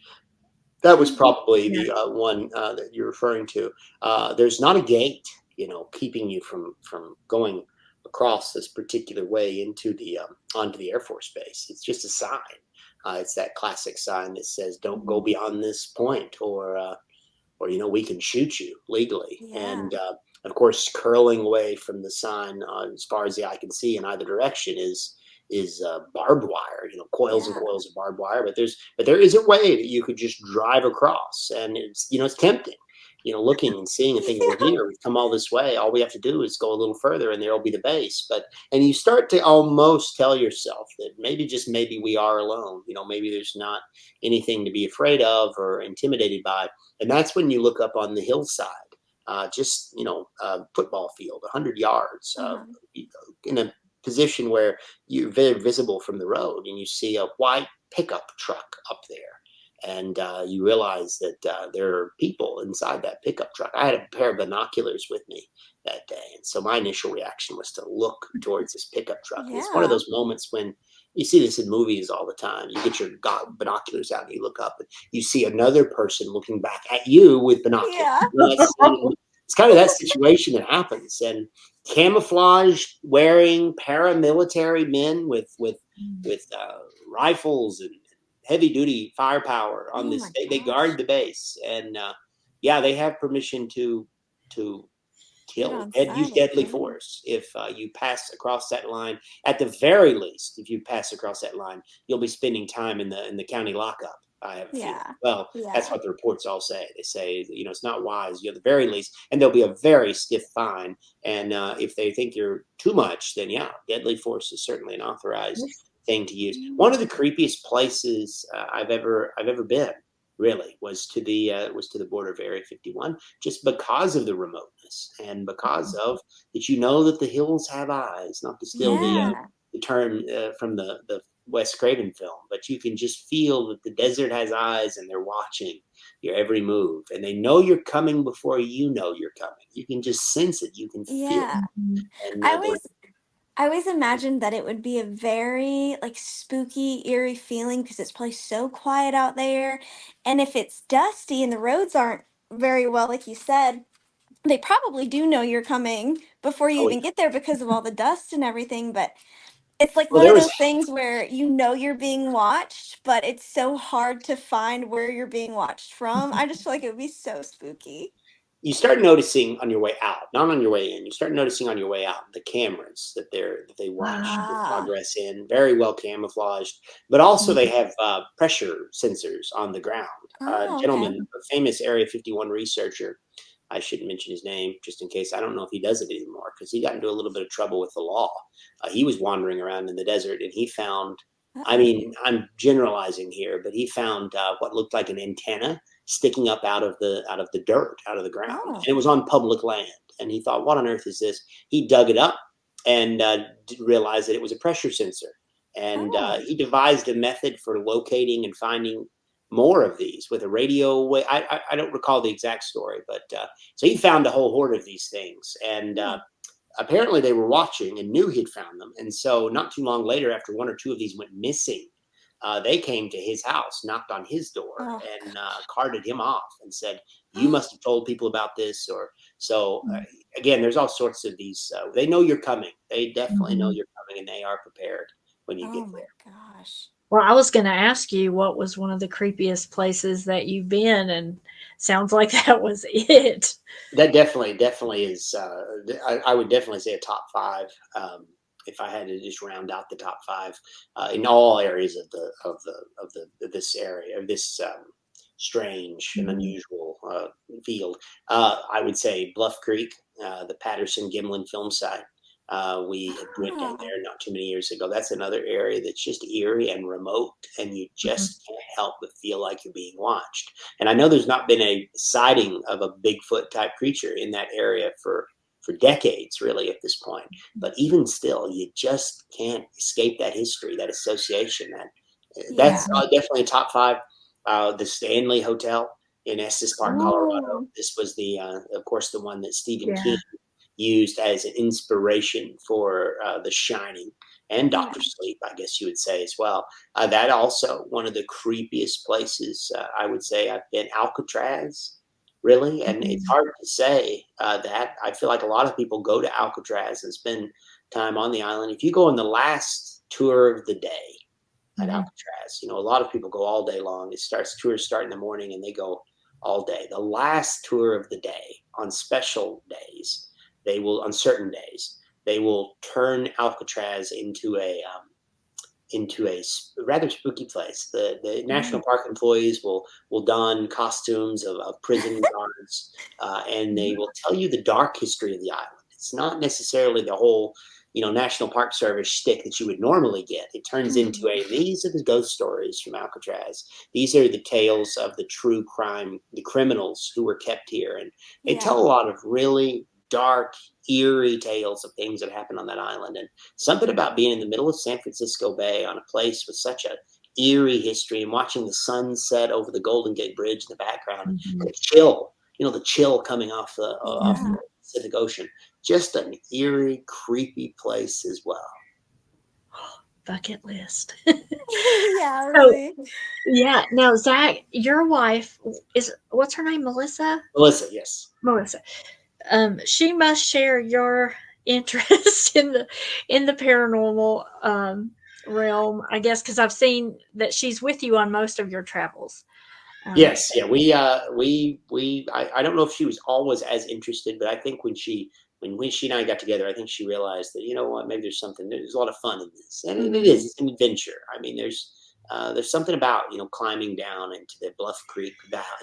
that was Mhm. probably Yeah. the one that you're referring to. There's not a gate, keeping you from going across this particular way into the onto the Air Force Base. It's just a sign. It's that classic sign that says "Don't go Mhm. beyond this point," or we can shoot you legally. Yeah. And of course, curling away from the sign as far as the eye can see in either direction is barbed wire. Coils and Yeah. coils of barbed wire. But there is a way that you could just drive across, and it's tempting. Looking and seeing and thinking, well, Yeah. here we've come all this way. All we have to do is go a little further, and there'll be the base. And you start to almost tell yourself that maybe, just maybe, we are alone. Maybe there's not anything to be afraid of or intimidated by. And that's when you look up on the hillside, just football field, 100 yards, Uh-huh. in a position where you're very visible from the road, and you see a white pickup truck up there. And you realize that there are people inside that pickup truck. I had a pair of binoculars with me that day, and so my initial reaction was to look towards this pickup truck. And it's one of Yeah. those moments when you see this in movies all the time. You get your binoculars out and you look up, and you see another person looking back at you with binoculars. Yeah. That's it's kind of that situation that happens. And camouflage wearing paramilitary men with rifles and heavy duty firepower on Oh this. my They gosh. guard the base, and yeah, they have permission to Get kill on and use site. deadly Yeah. force if you pass across that line. At the very least, if you pass across that line, you'll be spending time in the county lockup. I have a feeling. Yeah. Well, that's Yeah. what the reports all say. They say, you know, it's not wise. You at the very least, and there'll be a very stiff fine. And if they think you're too much, then yeah, deadly force is certainly an authorized thing to use. One of the creepiest places I've ever been, really, was to the border of Area 51, just because of the remoteness and because of that. You know that the hills have eyes, not to steal Yeah. the term from the Wes Craven film, but you can just feel that the desert has eyes and they're watching your every move, and they know you're coming before you know you're coming. You can just sense it. You can feel Yeah. it. And I always imagined that it would be a very like spooky, eerie feeling because it's probably so quiet out there. And if it's dusty and the roads aren't very well, like you said, they probably do know you're coming before you oh, even get there because of all the dust and everything. But it's like well, one there of was those things where you know you're being watched, but it's so hard to find where you're being watched from. I just feel like it would be so spooky. you start noticing on your way out, not on your way in. You start noticing on your way out the cameras that they watch your Ah. progress in, very well camouflaged. But also they have pressure sensors on the ground. A Oh, okay. gentleman, a famous Area 51 researcher, I shouldn't mention his name just in case. I don't know if he does it anymore because he got into a little bit of trouble with the law. He was wandering around in the desert and he found. I Uh-oh. mean, I'm generalizing here, but he found what looked like an antenna sticking up out of the dirt, out of the ground, and Oh. it was on public land. And he thought, "What on earth is this?" He dug it up and realized that it was a pressure sensor. And Oh. he devised a method for locating and finding more of these with a radio way. I don't recall the exact story, but so he found a whole horde of these things, and Yeah. apparently they were watching and knew he'd found them. And so not too long later, after one or two of these went missing, they came to his house, knocked on his door, Oh. and carted him off and said, "You must have told people about this." Or so again, there's all sorts of these. They know you're coming. They definitely know you're coming, and they are prepared when you Oh get my there. gosh. Well, I was going to ask you what was one of the creepiest places that you've been, and sounds like that was it. That definitely is. I would definitely say a top five. If I had to just round out the top five in all areas of this area, of this strange and unusual field, I would say Bluff Creek, the Patterson Gimlin film site. We had went down Ah. there not too many years ago. That's another area that's just eerie and remote, and you just can't help but feel like you're being watched. And I know there's not been a sighting of a Bigfoot type creature in that area for decades, really, at this point. But even still, you just can't escape that history, that association. That's Yeah. definitely a top five. The Stanley Hotel in Estes Park, Colorado. Oh. This was of course, the one that Stephen Yeah. King used as an inspiration for The Shining and Yeah. Doctor Sleep, I guess you would say as well. That also one of the creepiest places I would say I've been. Alcatraz, really, and it's hard to say that. I feel like a lot of people go to Alcatraz and spend time on the island. If you go on the last tour of the day at Alcatraz, you know, a lot of people go all day long. Tours start in the morning and they go all day. The last tour of the day on special days, on certain days, they will turn Alcatraz into a rather spooky place. The national park employees will don costumes of prison guards, and they will tell you the dark history of the island. It's not necessarily the whole, National Park Service shtick that you would normally get. It turns into these are the ghost stories from Alcatraz. These are the tales of the true crime, the criminals who were kept here, and they Yeah. tell a lot of really dark, eerie tales of things that happened on that island. And something about being in the middle of San Francisco Bay on a place with such a eerie history and watching the sun set over the Golden Gate Bridge in the background, the chill, the chill coming off Yeah. the Pacific Ocean. Just an eerie, creepy place as well. Bucket list. Yeah, So, really. yeah. Now, Zach, your wife what's her name? Melissa? Melissa, yes. Melissa. she must share your interest in the paranormal realm, I guess, because I've seen that she's with you on most of your travels. Yes, yeah, I don't know if she was always as interested, but I think when she and I got together, I think she realized that, you know what, maybe there's a lot of fun in this, and it is, it's an adventure. I mean, there's something about, you know, climbing down into the Bluff Creek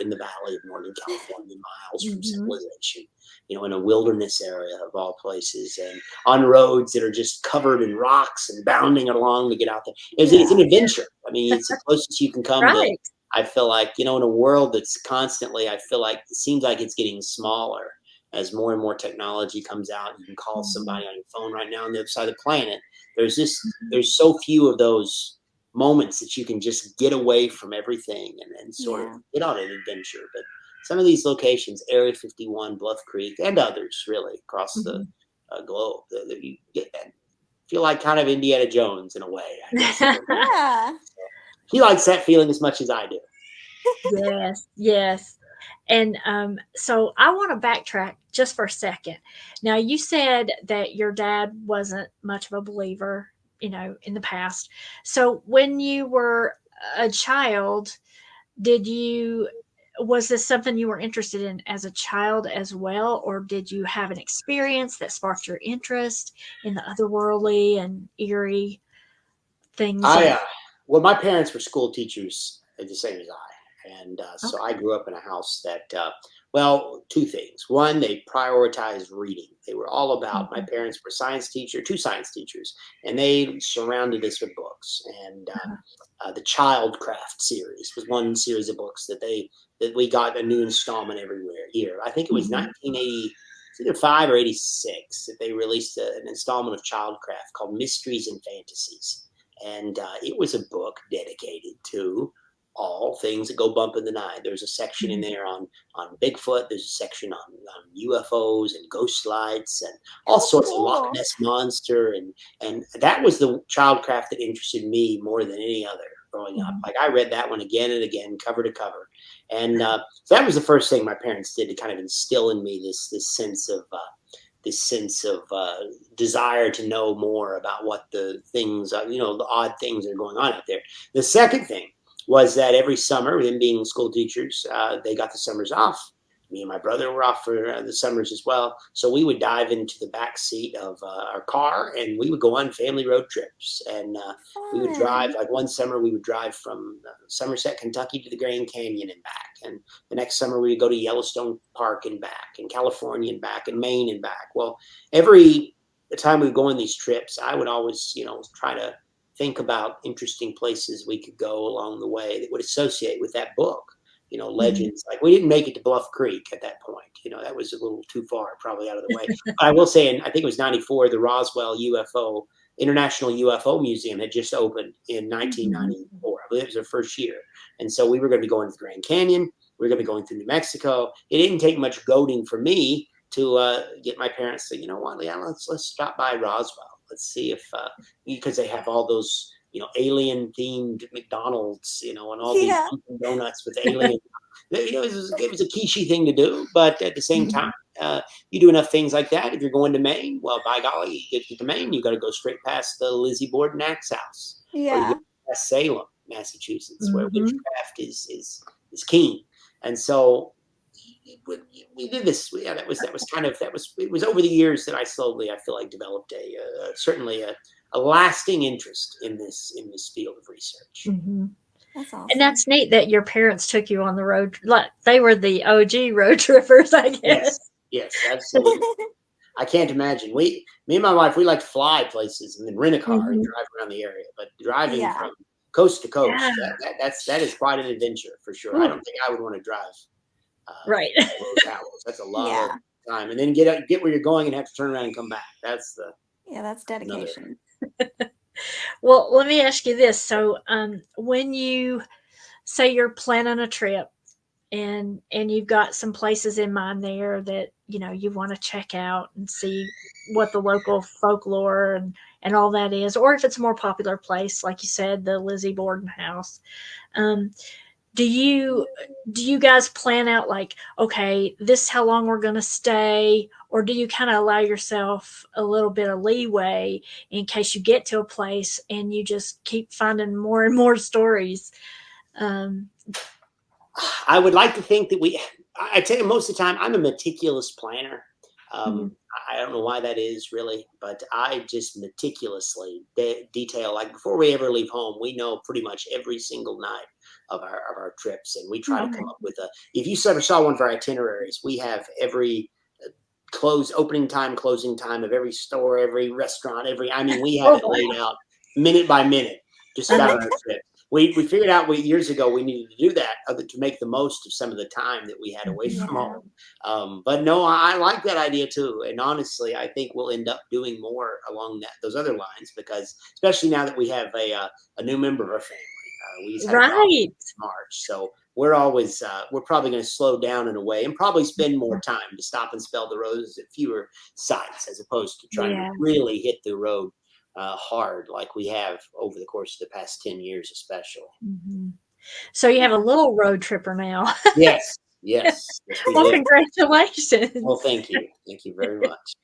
in the valley of Northern California, miles from Mhm. civilization, you know, in a wilderness area of all places, and on roads that are just covered in rocks and bounding along to get out there. It's an Yeah. adventure. I mean, it's the closest you can come to. Right. I feel like, you know, in a world that's constantly, I feel like it seems like it's getting smaller as more and more technology comes out. You can call Mhm. somebody on your phone right now on the other side of the planet. There's just, Mhm. there's so few of those moments that you can just get away from everything and sort of Yeah. get on an adventure. But some of these locations, Area 51, Bluff Creek, and others really across the Mhm. globe, you get that, feel like kind of Indiana Jones in a way, I guess. Yeah. He likes that feeling as much as I do. Yes, yes. And so I want to backtrack just for a second. Now, you said that your dad wasn't much of a believer, you know, in the past. So when you were a child, did you was this something you were interested in as a child as well, or did you have an experience that sparked your interest in the otherworldly and eerie things I of? well, my parents were school teachers the same as I, and so I Okay. grew up in a house that, well, two things. One, they prioritized reading. They were all about. My Mhm. parents were two science teachers, and they surrounded us with books. And Uh-huh. the Childcraft series was one series of books that we got a new installment every year. I think it was Mhm. 1980. It's either 5 or 86 that they released an installment of Childcraft called Mysteries and Fantasies, and it was a book dedicated to all things that go bump in the night. There's a section in Mhm. there on Bigfoot. There's a section on UFOs and ghost lights and all Oh, sorts of Loch cool. Ness monster, and that was the Childcraft that interested me more than any other growing up. Mhm. Like I read that one again and again, cover to cover, and so that was the first thing my parents did to kind of instill in me this sense of desire to know more about what the things, you know, the odd things that are going on out there. The second thing was that every summer, them being school teachers, they got the summers off. Me and my brother were off for the summers as well. So we would dive into the back seat of our car and we would go on family road trips. And we would drive, Fun. like one summer, we would drive from Somerset, Kentucky to the Grand Canyon and back. And the next summer, we would go to Yellowstone Park and back, and California and back, and Maine and back. Well, every time we would go on these trips, I would always, you know, try to think about interesting places we could go along the way that would associate with that book. You know, Mhm. legends. Like we didn't make it to Bluff Creek at that point. You know, that was a little too far, probably out of the way. But I will say, I think it was '94, the Roswell UFO International UFO Museum had just opened in Mhm. 1994. I believe it was their first year, and so we were going to be going to the Grand Canyon. We were going to be going through New Mexico. It didn't take much goading for me to get my parents to, you know what, yeah, let's stop by Roswell. Let's see if because they have all those, you know, alien themed McDonald's, you know, and all these Yeah. Dunkin' Donuts with alien. You know, it was a quiche thing to do, but at the same time, Mhm. you do enough things like that. If you're going to Maine, well, by golly, you get to Maine, you got to go straight past the Lizzie Borden Axe House, or you go Yeah. past Salem, Massachusetts, where Mhm. witchcraft is keen. And so we did this. Yeah, that was kind of that was it was over the years that I slowly, I feel like, developed certainly a lasting interest in this field of research. Mhm. That's And awesome. that's neat that your parents took you on the road. Like they were the OG road trippers, I guess. Yes, yes, absolutely. I can't imagine. Me and my wife, we like to fly places and then rent a car and Mhm. drive around the area. But driving Yeah. from coast to Yeah. coast, that is quite an adventure for sure. I Ooh, don't think I would want to drive right. all those hours. That's a lot of Yeah. time, and then get where you're going and have to turn around and come back. Yeah, that's Another. dedication. Well, let me ask you this. So, when you say you're planning a trip and you've got some places in mind there that you want to check out and see what the local folklore and all that is, or if it's a more popular place, like you said, the Lizzie Borden house. Um, do you guys plan out like, okay, this is how long we're going to stay, or do you kind of allow yourself a little bit of leeway in case you get to a place and you just keep finding more and more stories? Um, I would like to think that I tell you, most of the time, I'm a meticulous planner. mhm. I don't know why that is really, but I just meticulously detail. Like before we ever leave home, we know pretty much every single night of our trips, and we try to come Okay. up with a. If you ever saw one of our itineraries, we have every opening time, closing time of every store, every restaurant, I mean, we have Oh, it laid out minute by minute, just about uh-huh. our trip. We figured out years ago we needed to do that to make the most of some of the time that we had away Mhm. from Yeah. home. But no, I like that idea too. And honestly, I think we'll end up doing more along those other lines, because especially now that we have a new member of our family. We just had a dog Right. in March, so we're probably going to slow down in a way and probably spend more time to stop and smell the roses at fewer sites, as opposed to trying to Yeah. really hit the road hard like we have over the course of the past 10 years, especially. Mhm. So you have a Yeah. little road tripper now. Yes, yes, yes, we Well, did. Well, congratulations. thank you very much.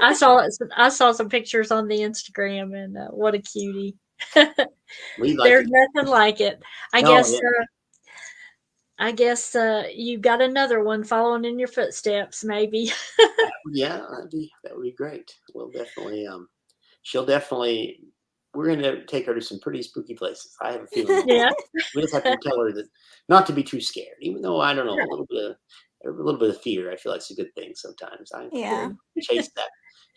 I saw some pictures on the Instagram, and what a cutie. We like There's it. nothing like it. I No, guess yeah, you got another one following in your footsteps, maybe. yeah, that would be great. We'll definitely, she'll definitely. We're going to take her to some pretty spooky places. I have a feeling Yeah. we just have to tell her that not to be too scared, even though I don't know, Right. a little bit of fear. I feel like it's a good thing sometimes. I Yeah. chase that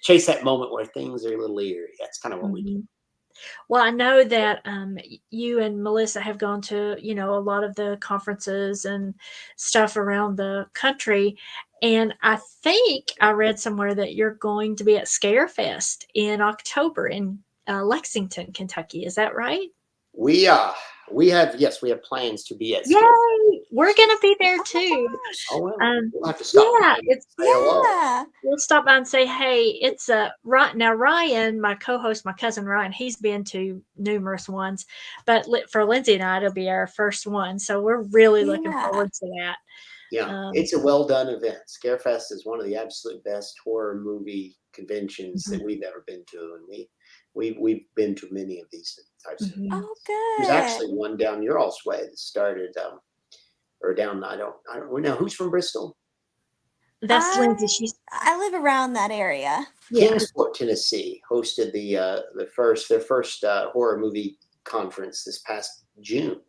chase that moment where things are a little eerie. That's kind of what we do. Mhm. Well, I know that you and Melissa have gone to, a lot of the conferences and stuff around the country. And I think I read somewhere that you're going to be at Scarefest in October in Lexington, Kentucky. Is that right? We we have plans to be at Scare. Yay! We're going to be there Oh my too. gosh. Oh well, Um, we'll have to stop by yeah, and it's say hello. Yeah. we'll stop by and say, hey, it's right now. Ryan, my co-host, my cousin Ryan, he's been to numerous ones, but for Lindsay and I, it'll be our first one, so we're really looking Yeah. forward to that. Yeah, Um, it's a well done event. Scarefest is one of the absolute best horror movie conventions that mhm, we've ever been to, and we've been to many of these types of mhm. events. Oh, There's good. actually one down your all's way that started, or down. I don't know who's from Bristol. That's Lindsay. I She's I live around that area. yeah. Kingsport, Tennessee, hosted their first horror movie conference this past June.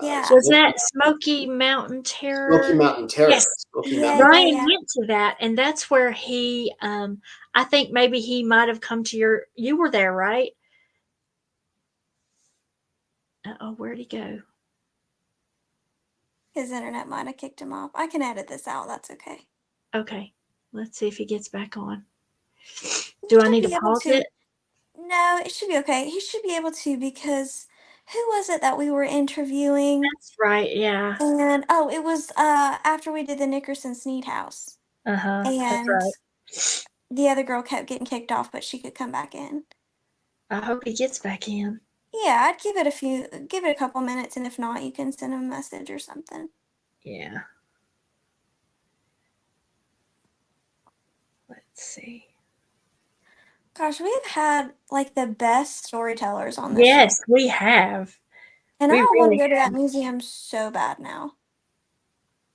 Yeah. Was that Smoky Mountain Smoky Terror? Mountain Yes, Terror. Smoky Yeah, Mountain. yeah, Ryan yeah. went to that, and that's where he. I think maybe he might have come to your. You were there, right? Oh, where'd he go? His internet might have kicked him off. I can edit this out. That's okay. Okay, let's see if he gets back on. He Do I should need to be able pause to. it? No, it should be okay. He should be able to because who was it that we were interviewing? That's right. Yeah. And oh, it was after we did the Nickerson Sneed house. Uh huh. That's And right. the other girl kept getting kicked off, but she could come back in. I hope he gets back in. Yeah, I'd give it a couple minutes, and if not, you can send him a message or something. Yeah. Let's see. Gosh, we've had like the best storytellers on this show. Yes, we have. And We I want to really go to that have. museum so bad now.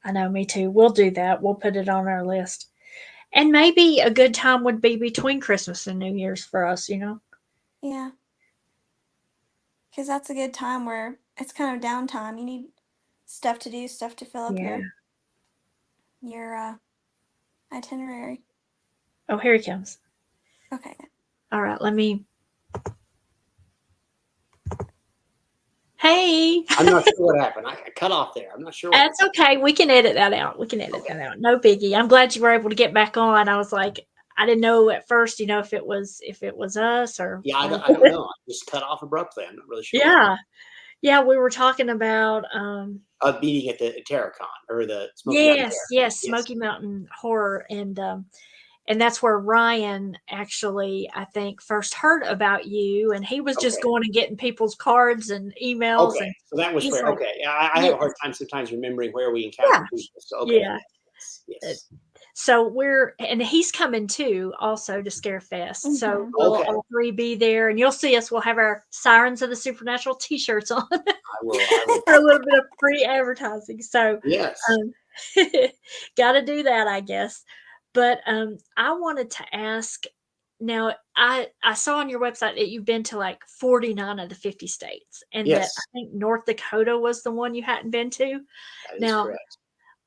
I know, me too. We'll do that. We'll put it on our list. And maybe a good time would be between Christmas and New Year's for us. Yeah, because that's a good time where it's kind of downtime. You need stuff to do, stuff to fill up Yeah. your itinerary. Oh, here he comes. Okay. All right, let me. Hey. I'm not sure what happened. I cut off there. I'm not sure. That's okay. We can edit that out. We can edit that out. No biggie. I'm glad you were able to get back on. I was like, I didn't know at first, if it was us or. Yeah, I don't know. I just cut off abruptly. I'm not really sure. Yeah, yeah. We were talking about. Meeting at the TerraCon or the Smoky Mountain Yes, Terror. yes, Yes. Smoky Mountain Horror, and and that's where Ryan actually, I think, first heard about you, and he was just Okay. going and getting people's cards and emails, Okay. and So that was he's where. like, Okay. I have a hard yes, time sometimes remembering where we yeah, encountered people. So okay. yeah. Yes. Yes. So and he's coming too, also to Scare Fest. So Mhm. we'll Okay. all three be there, and you'll see us. We'll have our Sirens of the Supernatural T-shirts on I will. I will. for a little bit of free advertising. So, Yes. got to do that, I guess. But I wanted to ask. Now, I saw on your website that you've been to like 49 of the 50 states, and that I Yes. think North Dakota was the one you hadn't been to. That is Now, correct.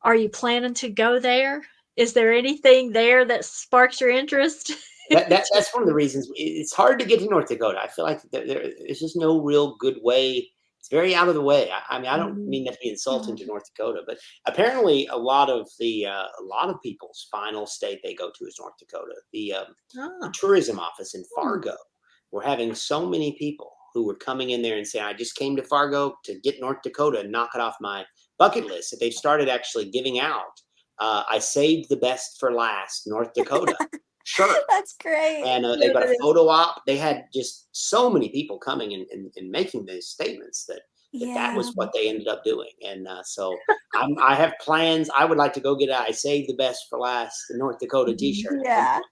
are you planning to go there? Is there anything there that sparks your interest? That's one of the reasons it's hard to get to North Dakota. I feel like there's just no real good way. It's very out of the way. I mean, I don't Mhm. mean that to be insulting Mhm. to North Dakota, but apparently a lot of people's final state they go to is North Dakota. The Ah. tourism office in Hmm. Fargo, we're having so many people who were coming in there and saying, "I just came to Fargo to get North Dakota and knock it off my bucket list." That they've started actually giving out. I saved the best for last, North Dakota shirt. That's great. And Yeah, they've got that a is. photo op. They had just so many people coming and making these statements that Yeah. was what they ended up doing. And so I have plans. I would like to go get I save the best for last, the North Dakota Mhm. T-shirt at some Yeah. point.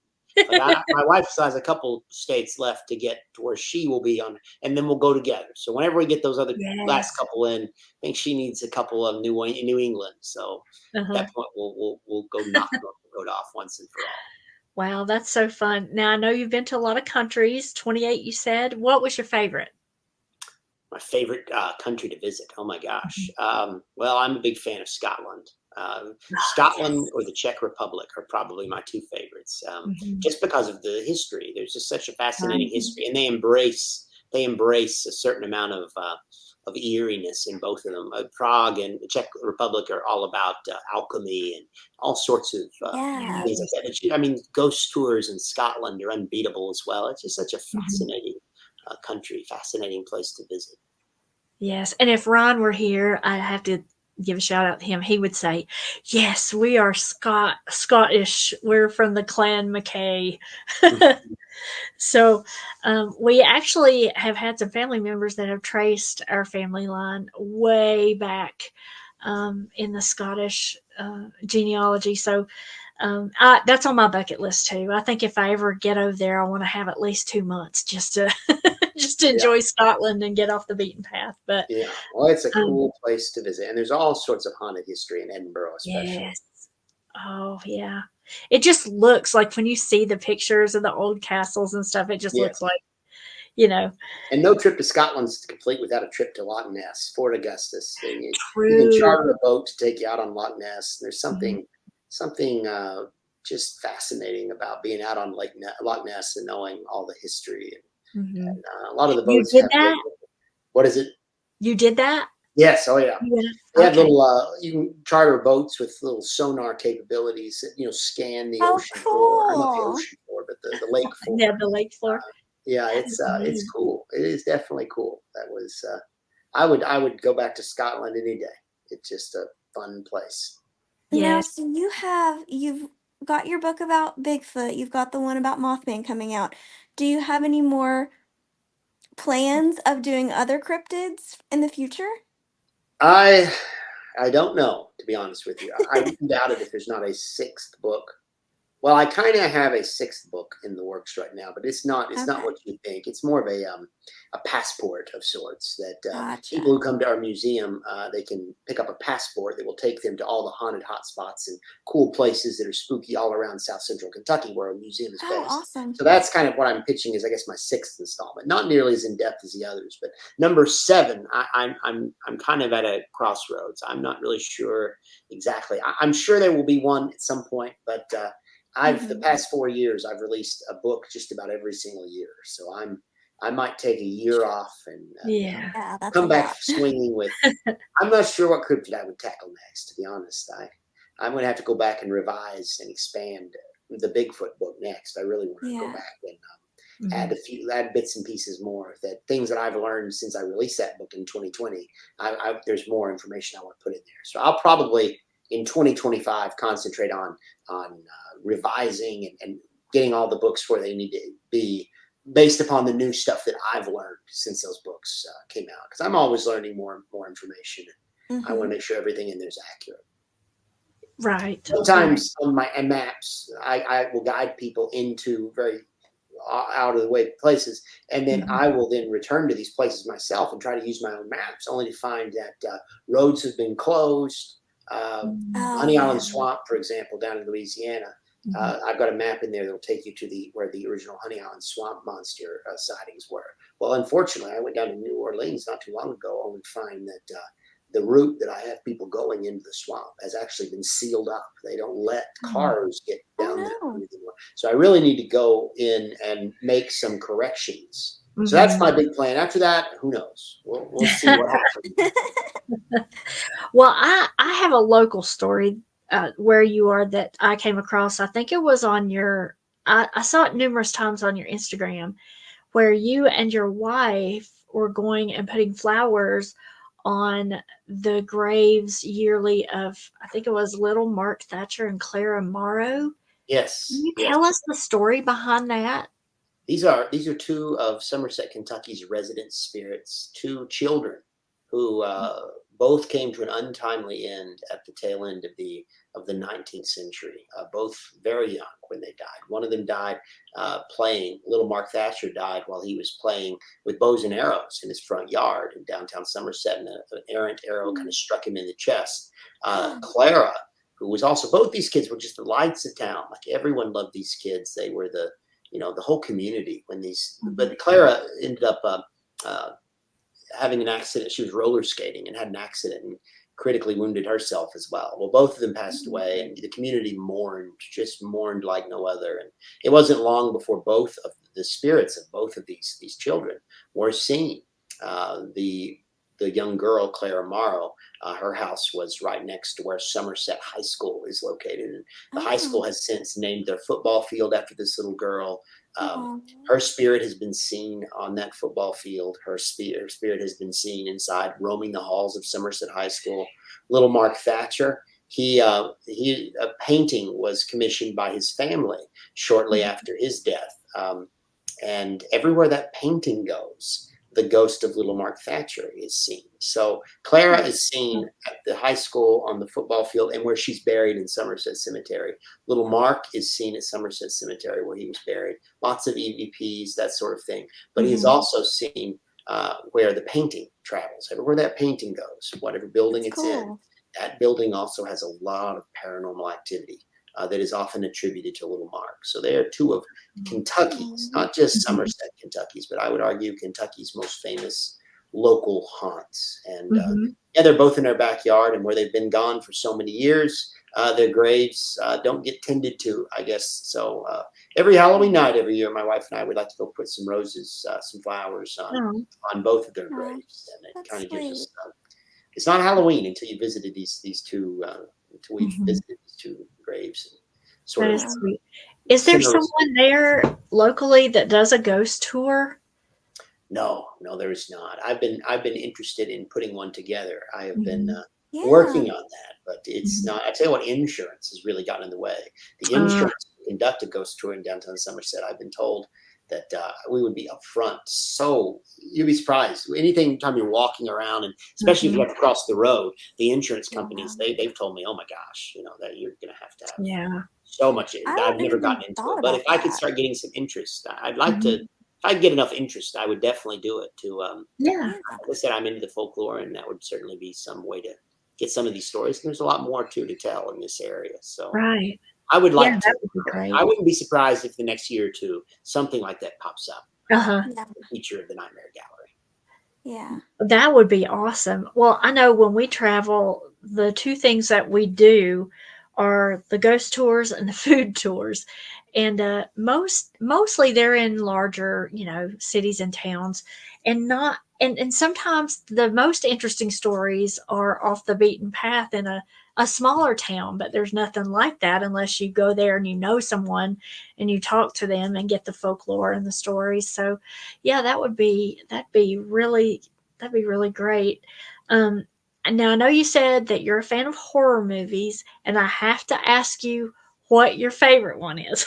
But my wife still has a couple states left to get to where she will be on, and then we'll go together. So whenever we get those other last Yes. couple in, I think she needs a couple of New England. So at Uh-huh. that point, we'll go knock North Dakota off once and for all. Wow, that's so fun. Now I know you've been to a lot of countries, 28 you said. What was your favorite? My favorite country to visit. Oh my gosh. Mhm. Well, I'm a big fan of Scotland. Oh, Scotland yes. or the Czech Republic are probably my two favorites, Mhm. just because of the history. There's just such a fascinating Right. history, and they embrace a certain amount of eeriness in both of them. Prague and the Czech Republic are all about alchemy and all sorts of Yeah. things like Yes. that. But I mean, ghost tours in Scotland are unbeatable as well. It's just such a Mhm. fascinating country, fascinating place to visit. Yes, and if Ron were here, I have to give a shout out to him. He would say, "Yes, we are Scottish. We're from the Clan Mackay." So, we actually have had some family members that have traced our family line way back in the Scottish genealogy. So, that's on my bucket list too. I think if I ever get over there, I want to have at least 2 months just to just to Yeah. enjoy Scotland and get off the beaten path. But Yeah, well, it's a um, cool place to visit, and there's all sorts of haunted history in Edinburgh, especially. yes, oh yeah, it just looks like when you see the pictures of the old castles and stuff, it just Yeah, looks like you know and no trip to Scotland's complete without a trip to Loch Ness, Fort Augustus. And you can true. charter a boat to take you out on Loch Ness. There's Mhm, something just fascinating about being out on Loch Ness and knowing all the history. mhm. And a lot of the You boats did have that? what is it? You did that? Yes, oh yeah. You did They it? have Okay. little you can charter boats with little sonar capabilities that scan the How ocean floor, or not the cool. ocean floor, but the lake floor. Yeah, the lake floor. Yeah, That is it's neat. cool. It is definitely cool. I would go back to Scotland any day. It's just a fun place. Now, Yes. so you've got your book about Bigfoot, you've got the one about Mothman coming out. Do you have any more plans of doing other cryptids in the future? I I don't know, to be honest with you. I wouldn't doubt it if there's not a sixth book. Well, I kind of have a sixth book in the works right now, but it's not Okay, what you think. It's more of a passport of sorts that people gotcha. who come to our museum they can pick up a passport that will take them to all the haunted hotspots and cool places that are spooky all around South Central Kentucky, where our museum is Oh, based. awesome. So that's kind of what I'm pitching is, I guess, my sixth installment. Not nearly as in depth as the others, but number seven, I'm kind of at a crossroads. I'm not really sure exactly. I'm sure there will be one at some point, but the Hmm. past 4 years I've released a book just about every single year. So I might take a year off and Yeah. Yeah, that's a come back lot. swinging with. I'm not sure what cryptid I would tackle next. To be honest, I'm going to have to go back and revise and expand the Bigfoot book next. I really want to go Yeah. back and Mhm. add bits and pieces more, that things that I've learned since I released that book in 2020. There's more information I want to put in there. So I'll probably in 2025 concentrate on revising and getting all the books where they need to be based upon the new stuff that I've learned since those books came out. Because I'm always learning more information. I want to make sure everything in there is accurate. Right. Sometimes on my maps, I will guide people into very out of the way places, and then I will then return to these places myself and try to use my own maps, only to find that roads have been closed. Honey Island Swamp, for example, down in Louisiana. I've got a map in there that'll take you to where the original Honey Island Swamp monster sightings were. Well, unfortunately, I went down to New Orleans not too long ago, only to find that the route that I have people going into the swamp has actually been sealed up. They don't let cars get down there anymore. So I really need to go in and make some corrections. So that's my big plan. After that, who knows? We'll see what happens. Well, I have a local story where you are that I came across. I think it was on your, I saw it numerous times on your Instagram, where you and your wife were going and putting flowers on the graves yearly of, I think it was little Mark Thatcher and Clara Morrow. Yes. Can you tell us the story behind that? These are two of Somerset, Kentucky's resident spirits, two children who both came to an untimely end at the tail end of the 19th century. Both very young when they died. One of them died playing. Little Mark Thatcher died while he was playing with bows and arrows in his front yard in downtown Somerset, and an errant arrow kind of struck him in the chest. Clara, who was also, both these kids were just the lights of town. Like, everyone loved these kids. They were the whole community when but Clara ended up having an accident. She was roller skating and had an accident and critically wounded herself as well. Well, both of them passed away, and the community mourned like no other. And it wasn't long before both of the spirits of both of these children were seen. The young girl, Clara Morrow, her house was right next to where Somerset High School is located. And the high school has since named their football field after this little girl. Her spirit has been seen on that football field. Her spirit has been seen inside, roaming the halls of Somerset High School. Little Mark Thatcher, a painting was commissioned by his family shortly after his death. And everywhere that painting goes, the ghost of little Mark Thatcher is seen. So Clara is seen at the high school on the football field and where she's buried in Somerset Cemetery. Little Mark is seen at Somerset Cemetery where he was buried. Lots of EVPs, that sort of thing. But he is also seen where the painting travels. Everywhere that painting goes, whatever building it's in, that building also has a lot of paranormal activity that is often attributed to little Mark. So they are two of Kentucky's, not just Somerset, Kentucky's, but I would argue Kentucky's most famous local haunts. And they're both in their backyard, and where they've been gone for so many years, their graves don't get tended to, I guess. So every Halloween night, every year, my wife and I would like to go put some roses, some flowers on both of their graves. And it kind of gives us, it's not Halloween until you visited these two, until we've visited these two graves. That is sweet. Is there someone there locally that does a ghost tour? No, there is not. I've been interested in putting one together. I have been working on that, but it's not. I tell you what, insurance has really gotten in the way. The insurance to conduct a ghost tour in downtown Somerset, I've been told that we would be upfront. So you'd be surprised. Anytime you're walking around, and especially if you have to cross the road, the insurance companies, they've told me, oh my gosh, that you're going to have so much. I've never gotten into it. But if I could start getting some interest, I'd like to. If I get enough interest, I would definitely do it. Like I said, I'm into the folklore, and that would certainly be some way to get some of these stories. And there's a lot more to tell in this area. So I would like to. That would be great. I wouldn't be surprised if the next year or two something like that pops up. The feature of the Nightmare Gallery. Yeah, that would be awesome. Well, I know when we travel, the two things that we do are the ghost tours and the food tours. And mostly they're in larger, cities and towns, and sometimes the most interesting stories are off the beaten path in a smaller town, but there's nothing like that unless you go there and you know someone and you talk to them and get the folklore and the stories. So yeah, that'd be really great. And Now, I know you said that you're a fan of horror movies, and I have to ask you what your favorite one is.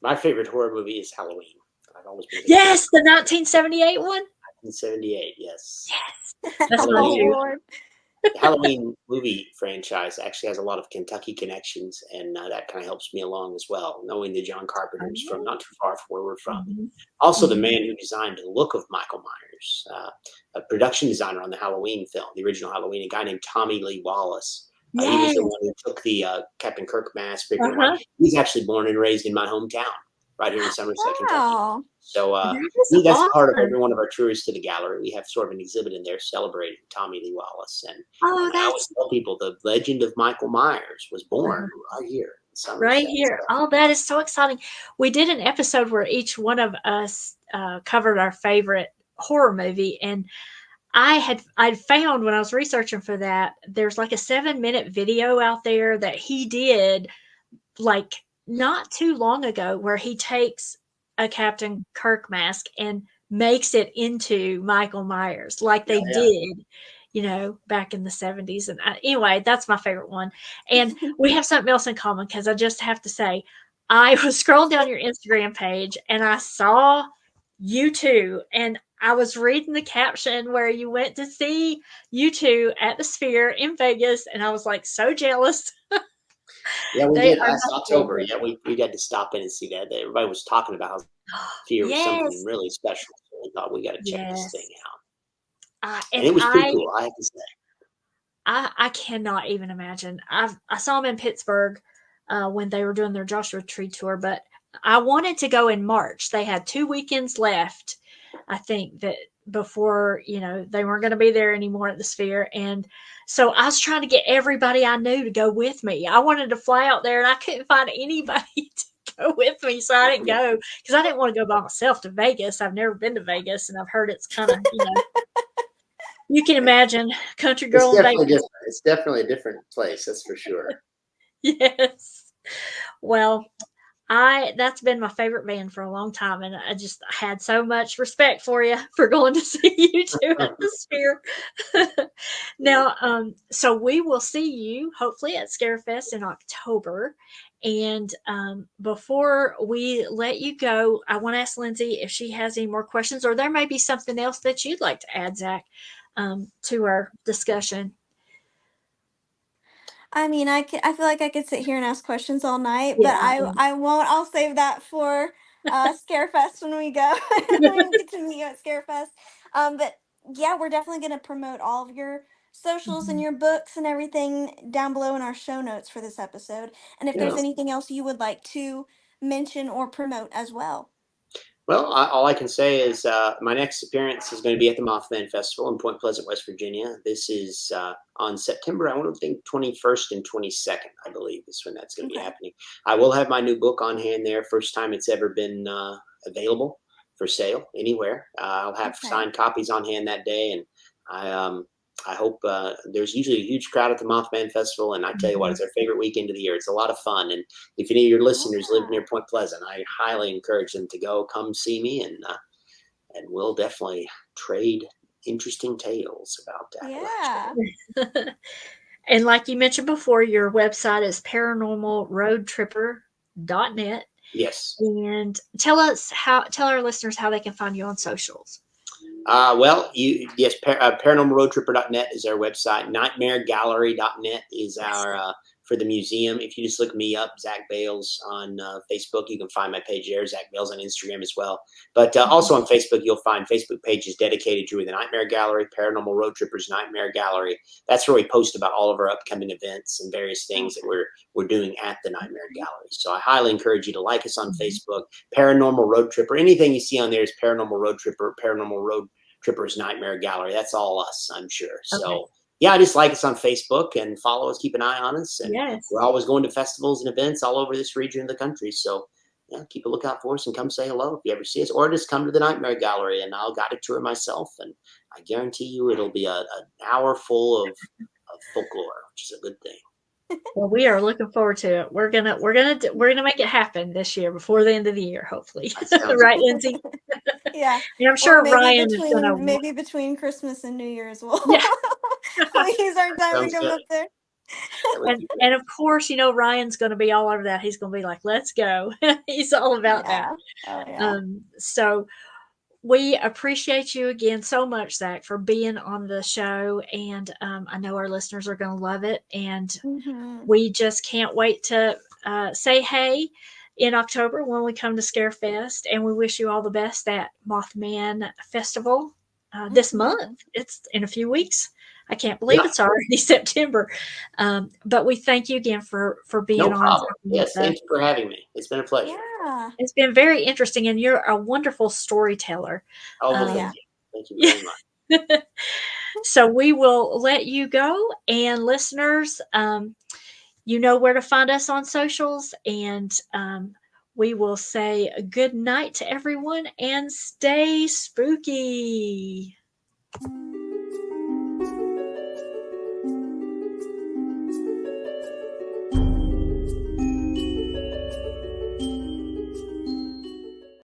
My favorite horror movie is Halloween. I've always been a big Yes, the 1978 one. 1978. Yes, That's mine Oh Halloween. too. Lord. The Halloween movie franchise actually has a lot of Kentucky connections, and that kind of helps me along as well, knowing the John Carpenters from not too far from where we're from. Mhm. Also, the Mhm. man who designed the look of Michael Myers, a production designer on the Halloween film, the original Halloween, a guy named Tommy Lee Wallace. He was Yes. the one who took the Captain Kirk mask. Uh-huh. He's actually born and raised in my hometown, right here in Somerset, Kentucky. Wow. So That to is me, that's part of awesome. every one of our tours to the gallery. We have sort of an exhibit in there celebrating Tommy Lee Wallace. And Oh, I always tell people the legend of Michael Myers was born right here in right Somerset. here. Oh, that is so exciting. We did an episode where each one of us covered our favorite horror movie, and I'd found when I was researching for that, there's like a 7-minute video out there that he did like not too long ago where he takes a Captain Kirk mask and makes it into Michael Myers like they Yeah. did, back in the 70s. And anyway, that's my favorite one. And we have something else in common because I just have to say, I was scrolling down your Instagram page and I saw you two, and I was reading the caption where you went to see you two at the Sphere in Vegas, and I was like so jealous. Yeah, we They did are last my October. favorite. Yeah, we got to stop in and see that. Everybody was talking about how Fear was something Yes, really special. So we thought we got to check this thing yes. out. And And it was pretty cool, I have to say. I cannot even imagine. I saw them in Pittsburgh when they were doing their Joshua Tree tour, but I wanted to go in March. They had 2 weekends left, I think, that before they weren't going to be there anymore at the Sphere, and so I was trying to get everybody I knew to go with me. I wanted to fly out there, and I couldn't find anybody to go with me, so I didn't go because I didn't want to go by myself to Vegas. I've never been to Vegas, and I've heard it's kind of you can imagine country It's girl in definitely Vegas. different. It's definitely a different place, that's for sure. Yes. Well, I that's been my favorite band for a long time, and I just had so much respect for you for going to see you two at the Sphere. Now, so we will see you hopefully at Scarefest in October. And before we let you go, I want to ask Lindsay if she has any more questions, or there may be something else that you'd like to add, Zach, to our discussion. I mean, I feel like I could sit here and ask questions all night, but Yeah. I won't. I'll save that for Scarefest when we go. When we get to meet you at Scarefest. But yeah, we're definitely going to promote all of your socials and your books and everything down below in our show notes for this episode. And if there's Yeah. anything else you would like to mention or promote as well. Well, all I can say is my next appearance is going to be at the Mothman Festival in Point Pleasant, West Virginia. This is on September, I want to think 21st and 22nd, I believe, is when that's going to be Okay. happening. I will have my new book on hand there. First time it's ever been available for sale anywhere. I'll have Okay. signed copies on hand that day, and I hope there's usually a huge crowd at the Mothman Festival, and I tell you what, it's our favorite weekend of the year. It's a lot of fun, and if any of your listeners live near Point Pleasant, I highly encourage them to come see me, and we'll definitely trade interesting tales about Yeah. And like you mentioned before, your website is paranormalroadtripper.net. Yes. And tell our listeners how they can find you on socials. Well, paranormalroadtripper.net is our website. Nightmaregallery.net is our for the museum. If you just look me up, Zach Bales on Facebook, you can find my page there. Zach Bales on Instagram as well. But also on Facebook, you'll find Facebook pages dedicated to the Nightmare Gallery, Paranormal Road Trippers Nightmare Gallery. That's where we post about all of our upcoming events and various things that we're doing at the Nightmare Gallery. So I highly encourage you to like us on Facebook, Paranormal Road Tripper. Anything you see on there is Paranormal Road Tripper, Paranormal Road Trippers Nightmare Gallery. That's all us, I'm sure. So yeah, just like us on Facebook and follow us, keep an eye on us. And we're always going to festivals and events all over this region of the country. So yeah, keep a lookout for us and come say hello if you ever see us, or just come to the Nightmare Gallery and I'll guide a tour myself. And I guarantee you it'll be an hour full of folklore, which is a good thing. Well, we are looking forward to it. We're gonna make it happen this year before the end of the year, hopefully. Right, Lindsay? Yeah. And I'm sure Or maybe Ryan is gonna. between Christmas and New Year as well. Yeah. We'll use our time to Sounds come good. up there. That would be great. And of course, Ryan's going to be all over that. He's going to be like, let's go. He's all about that. Yeah. Oh yeah. So we appreciate you again so much, Zach, for being on the show. And I know our listeners are going to love it. And Mm-hmm. we just can't wait to say hey in October when we come to Scarefest. And we wish you all the best at Mothman Festival this month. It's in a few weeks. I can't believe Yeah, it's already September. But we thank you again for being no on. problem. Yes, thanks for having me. It's been a pleasure. Yeah. It's been very interesting, and you're a wonderful storyteller. Oh, well, yeah. thank you very much. So we will let you go. And listeners, you know where to find us on socials. And we will say good night to everyone and stay spooky.